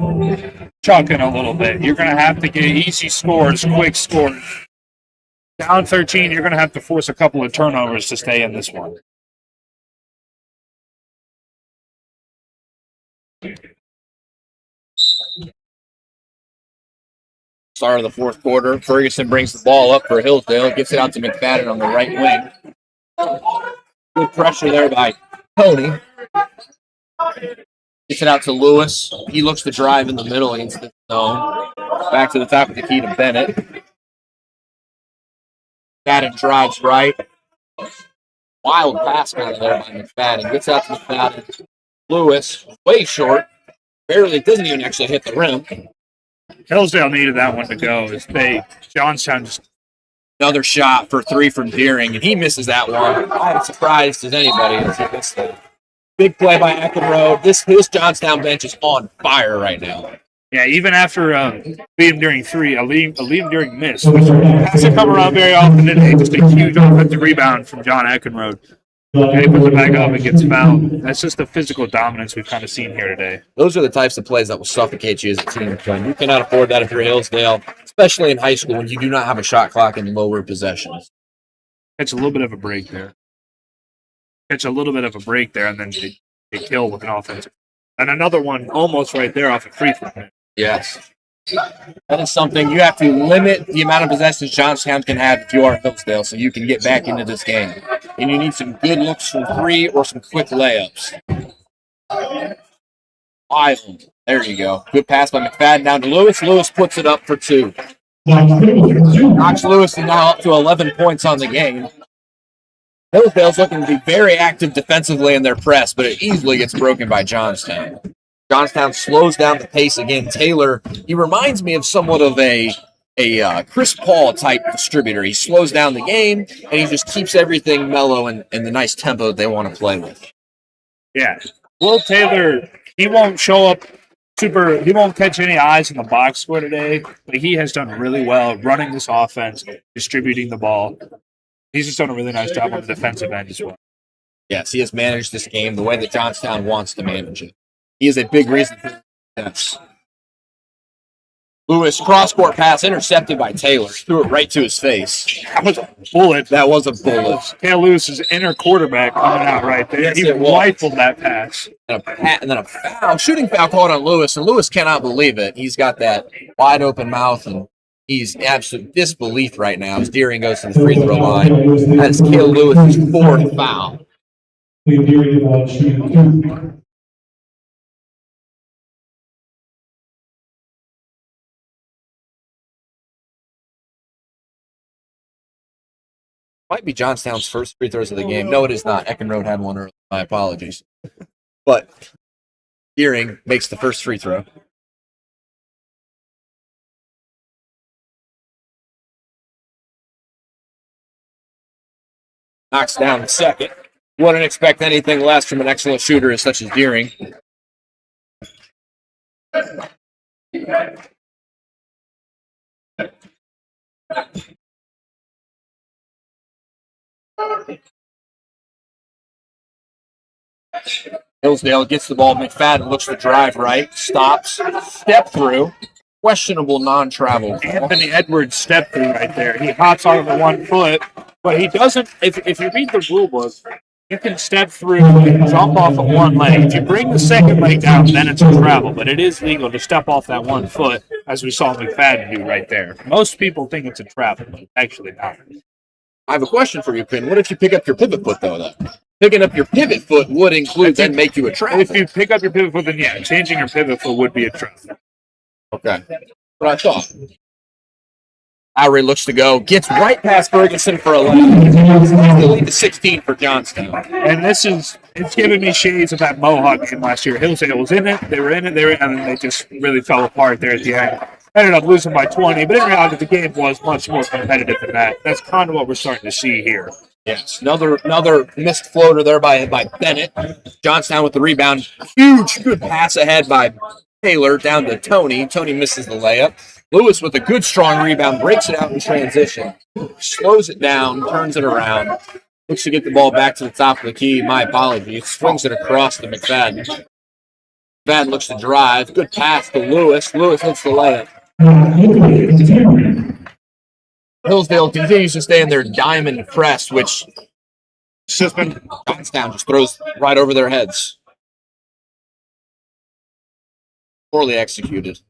chucking a little bit. You're going to have to get easy scores, quick scores. Down 13, you're going to have to force a couple of turnovers to stay in this one. Start of the fourth quarter, Ferguson brings the ball up for Hillsdale, gets it out to McFadden on the right wing. Good pressure there by Tony. Gets it out to Lewis. He looks to drive in the middle against the zone. Back to the top of the key to Bennett. McFadden drives right. Wild pass kind of there by McFadden. Gets out to McFadden. Lewis, way short. Barely, doesn't even actually hit the rim. Hillsdale needed that one to go. Johnstown just... Another shot for three from Deering, and he misses that one. I'm as surprised as anybody as he missed that. Big play by Eckenrode. This Johnstown bench is on fire right now. Yeah, even after Liam Deering missed. Hasn't come around very often today. Just a huge offensive rebound from John Eckenrode. And he puts it back up and gets fouled. That's just the physical dominance we've kind of seen here today. Those are the types of plays that will suffocate you as a team. You cannot afford that if you're Hillsdale, especially in high school when you do not have a shot clock in lower possessions. It's a little bit of a break there. And then they kill with an offensive. And another one almost right there off a free throw. Yes. That is something you have to limit the amount of possessions Johnstown can have if you are Hillsdale so you can get back into this game. And you need some good looks from three or some quick layups. Wild. There you go. Good pass by McFadden down to Lewis. Lewis puts it up for two. Knox Lewis is now up to 11 points on the game. Hillsdale's looking to be very active defensively in their press, but it easily gets broken by Johnstown. Johnstown slows down the pace again. Taylor, he reminds me of somewhat of a Chris Paul type distributor. He slows down the game, and he just keeps everything mellow and the nice tempo that they want to play with. Yeah. Will Taylor, he won't show up he won't catch any eyes in the box score today, but he has done really well running this offense, distributing the ball. He's just done a really nice job on the defensive end as well. Yes, he has managed this game the way that Johnstown wants to manage it. He is a big reason for this. Lewis, cross-court pass intercepted by Taylor. Threw it right to his face. That was a bullet. That was a bullet. Kale Lewis's inner quarterback coming out right there. Yes, he rifled that pass. And then a foul, shooting foul called on Lewis, and Lewis cannot believe it. He's got that wide open mouth, and he's absolute disbelief right now as Deering goes to the free throw line. That's Kale Lewis's fourth foul. Might be Johnstown's first free throws of the game. No, it is not. Eckenrode had one early. My apologies. But Deering makes the first free throw. Knocks down the second. Wouldn't expect anything less from an excellent shooter such as Deering. Hillsdale gets the ball. McFadden looks to drive right, stops, step through. Questionable non-travel. Anthony Edwards step through right there. He hops on the 1 foot, but he doesn't. If you read the rule book, You can step through and jump off of one leg. If you bring the second leg down, then it's a travel. But it is legal to step off that 1 foot, as we saw McFadden do right there. Most people think it's a travel, but it's actually not. I have a question for you, Quinn. What if you pick up your pivot foot, though? Picking up your pivot foot would include then make you a travel. If you pick up your pivot foot, then yeah, changing your pivot foot would be a travel. Okay. What I thought. Lowry looks to go, gets right past Ferguson for 11. They lead to 16 for Johnstown. And it's giving me shades of that Mohawk game last year. Hillsdale was in it, they were in it, and then they just really fell apart there at the end. Ended up losing by 20, but in reality, the game was much more competitive than that. That's kind of what we're starting to see here. Yes, another missed floater there by Bennett. Johnstown with the rebound. Huge, good pass ahead by Taylor down to Tony. Tony misses the layup. Lewis with a good, strong rebound, breaks it out in transition, slows it down, turns it around, looks to get the ball back to the top of the key. My apologies. Swings it across to McFadden. McFadden looks to drive. Good pass to Lewis. Lewis hits the layup. Hillsdale continues to stay in their diamond press, which Johnstown just throws right over their heads. Poorly executed.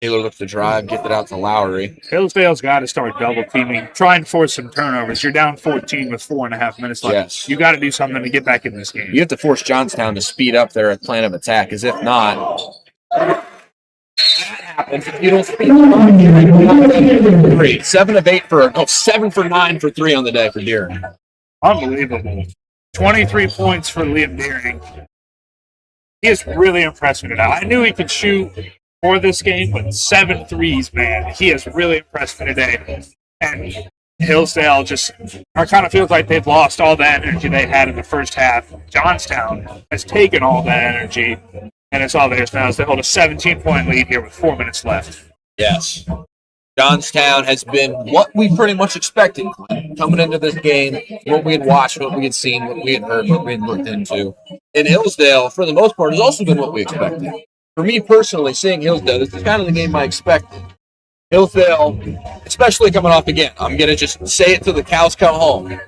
Taylor looks to drive, get it out to Lowry. Hillsdale's got to start double teaming, try and force some turnovers. You're down 14 with 4.5 minutes left. Yes. You got to do something to get back in this game. You have to force Johnstown to speed up their plan of attack, as if not, that happens. If you don't speed up, 3. 7 for 9 for 3 on the day for Deering. Unbelievable. 23 points for Liam Deering. He is really impressed me today. I knew he could shoot for this game, but 7 threes, man. He has really impressed me today. And Hillsdale kind of feels like they've lost all the energy they had in the first half. Johnstown has taken all that energy, and it's all theirs now as they hold a 17-point lead here with 4 minutes left. Yes. Johnstown has been what we pretty much expected coming into this game, what we had watched, what we had seen, what we had heard, what we had looked into. And Hillsdale, for the most part, has also been what we expected. For me personally, seeing Hillsdale, this is kind of the game I expected. Hillsdale, especially coming off again, I'm going to just say it till the cows come home.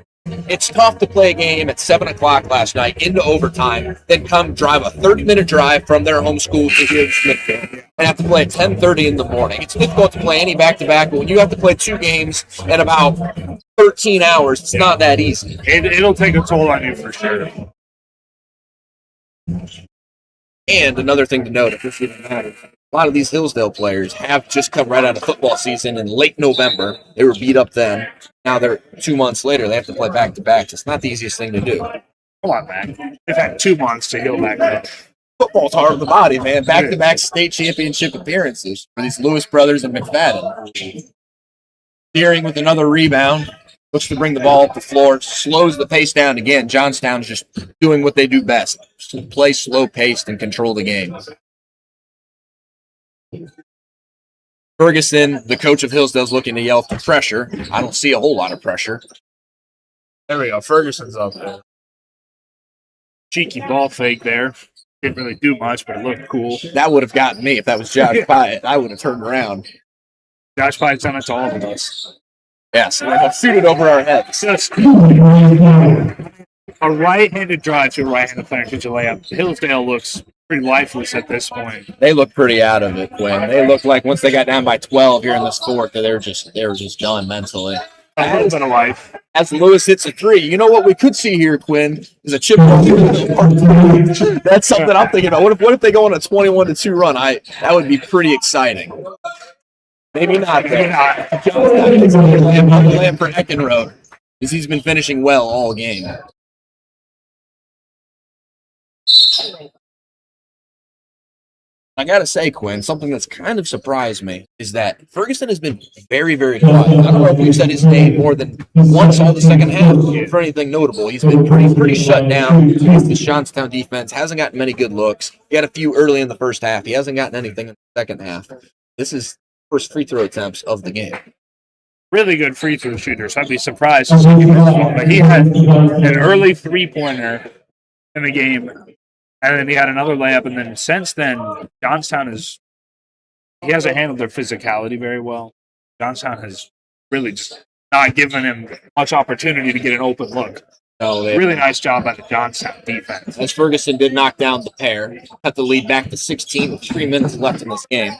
It's tough to play a game at 7 o'clock last night into overtime, then come drive a 30-minute drive from their home school to here in Smithfield and have to play at 10:30 in the morning. It's difficult to play any back-to-back, but when you have to play 2 games in about 13 hours, it's not that easy. It'll take a toll on you for sure. And another thing to note, if this even matters, a lot of these Hillsdale players have just come right out of football season in late November. They were beat up then. Now they're 2 months later. They have to play back-to-back. It's not the easiest thing to do. Come on, man. They've had 2 months to heal back up. Football's hard on the body, man. Back-to-back state championship appearances for these Lewis brothers and McFadden. Deering with another rebound. Looks to bring the ball up the floor. Slows the pace down again. Johnstown's just doing what they do best. Play slow-paced and control the game. Ferguson, the coach of Hillsdale, is looking to yell for pressure. I don't see a whole lot of pressure. There we go. Ferguson's up there. Cheeky ball fake there. Didn't really do much, but it looked cool. That would have gotten me if that was Josh Pyatt. I would have turned around. Josh Pyatt's done it to all of us. Yes, and I'll shoot it over our heads. A right-handed drive to a right-handed player to layup. Hillsdale looks pretty lifeless at this point. They look pretty out of it, Quinn. They look like once they got down by 12 here in this fourth, that they were just done mentally. A little bit of life. As Lewis hits a 3, you know what we could see here, Quinn, is a chip. That's something I'm thinking about. What if they go on a 21-2 run? That would be pretty exciting. Maybe not. Maybe not. Land for Eckenrode, because he's been finishing well all game. I gotta say, Quinn, something that's kind of surprised me is that Ferguson has been very, very quiet. I don't know if we've said his name more than once all the second half for anything notable. He's been pretty shut down against the Johnstown defense. Hasn't gotten many good looks. He had a few early in the first half. He hasn't gotten anything in the second half. This is first free throw attempts of the game. Really good free throw shooters. I'd be surprised to see him miss one, but he had an early 3-pointer in the game. And then he had another layup, and then since then, Johnstown he hasn't handled their physicality very well. Johnstown has really just not giving him much opportunity to get an open look. No, Really nice job by the Johnstown defense. as Ferguson did knock down the pair, cut the lead back to 16 with 3 minutes left in this game.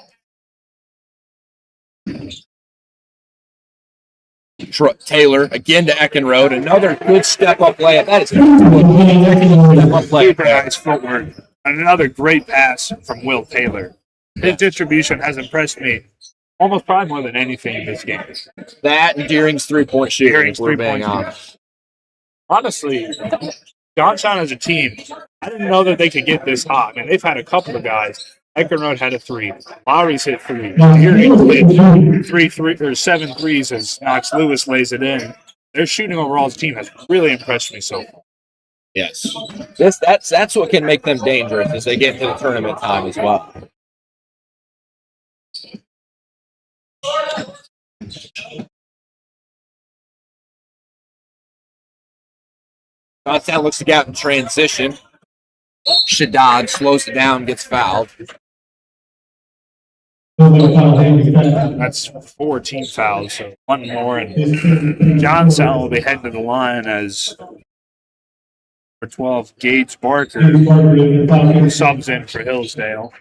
Taylor again to Eckenrode. Another good step-up layup. That is step-up play. Super nice footwork. And another great pass from Will Taylor. His distribution has impressed me almost probably more than anything in this game. That and Deering's three-point shooting. Deering's If we're being three-point honest. Honestly, Johnstown as a team, I didn't know that they could get this hot. I mean, they've had a couple of guys. Eckenrode had a 3. Lowry's hit 3. Deering hit 7 threes as Knox Lewis lays it in. Their shooting overall as a team has really impressed me so far. Yes. That's what can make them dangerous as they get into the tournament time as well. Johnstown looks to get out in transition. Shaddad slows it down, gets fouled. That's 4 team fouls, so 1 more. And Johnstown will be heading to the line as for 12, Gates Barker subs in for Hillsdale.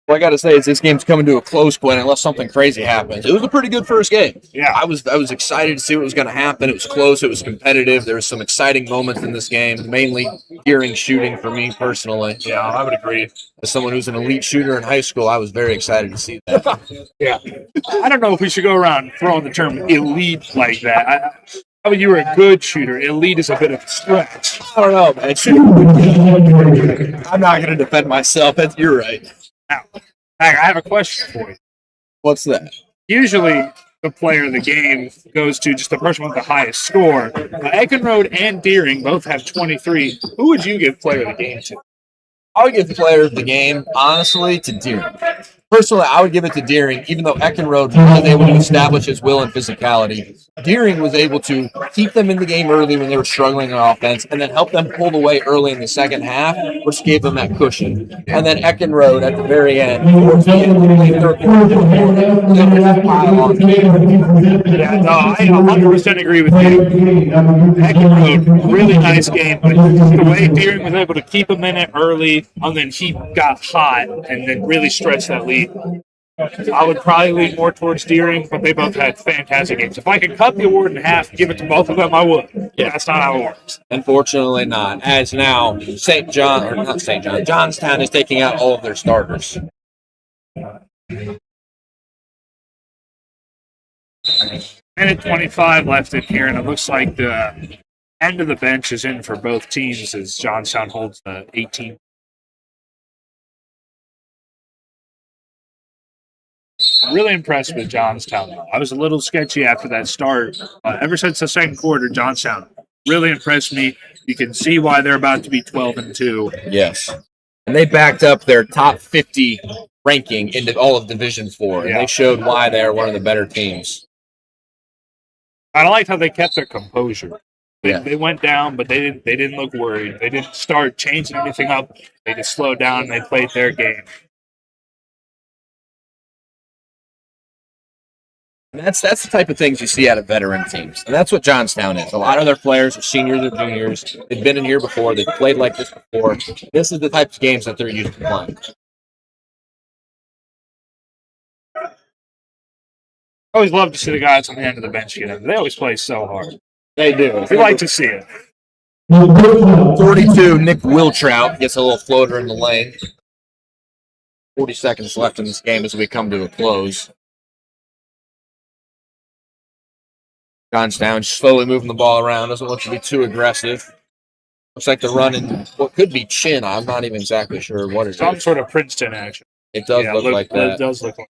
What I got to say is this game's coming to a close point unless something crazy happens. It was a pretty good first game. Yeah. I was excited to see what was going to happen. It was close. It was competitive. There were some exciting moments in this game, mainly Deering shooting for me personally. Yeah, I would agree. As someone who's an elite shooter in high school, I was very excited to see that. Yeah. I don't know if we should go around throwing the term elite like that. I mean, you were a good shooter. Elite is a bit of a stretch. I don't know, man. I'm not going to defend myself. You're right. Now, I have a question for you. What's that? Usually, the player of the game goes to just the person with the highest score. Eckenrode and Deering both have 23. Who would you give player of the game to? I would give player of the game, honestly, to Deering. Personally, I would give it to Deering, even though Eckenrode was able to establish his will and physicality. Deering was able to keep them in the game early when they were struggling on offense, and then help them pull away early in the second half, which gave them that cushion. And then Eckenrode at the very end. Yeah, no, I 100% agree with you. Eckenrode, really nice game, but the way Deering was able to keep him in it early, and then he got hot, and then really stretched that lead. I would probably lean more towards Deering, but they both had fantastic games. If I could cut the award in half and give it to both of them, I would. Yeah, that's not how it works. Unfortunately not. As now, Johnstown is taking out all of their starters. Minute 25 left in here, and it looks like the end of the bench is in for both teams as Johnstown holds the 18. Really impressed with Johnstown. I was a little sketchy after that start. Ever since the second quarter, Johnstown really impressed me. You can see why they're about to be 12-2. Yes. And they backed up their top 50 ranking into all of Division 4. And Yeah. they showed why they're one of the better teams. I liked how they kept their composure. Yeah. They went down, but they didn't look worried. They didn't start changing anything up. They just slowed down and they played their game. And that's the type of things you see out of veteran teams. And that's what Johnstown is. A lot of their players are seniors or juniors. They've been in here before. They've played like this before. This is the type of games that they're used to playing. I always love to see the guys on the end of the bench get in. They always play so hard. They do. We like to see it. 42, Nick Wiltrout gets a little floater in the lane. 40 seconds left in this game as we come to a close. Johnstown slowly moving the ball around. Doesn't look to be too aggressive. Looks like they're running what could be chin. I'm not even exactly sure what it is. Some sort of Princeton action. It does look like that. It does look like.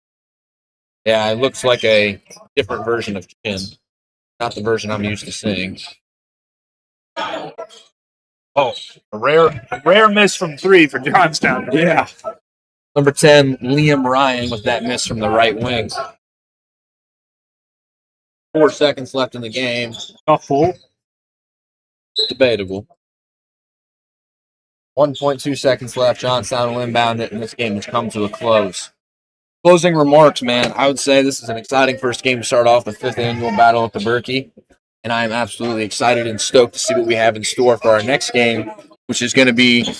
Yeah, it looks like a different version of chin. Not the version I'm used to seeing. Oh, a rare miss from 3 for Johnstown. Yeah. Number 10, Liam Ryan with that miss from the right wing. 4 seconds left in the game. Not full. Debatable. 1.2 seconds left. Johnstown will inbound it, and this game has come to a close. Closing remarks, man. I would say this is an exciting first game to start off the 5th annual battle at the Berkey. And I am absolutely excited and stoked to see what we have in store for our next game, which is going to be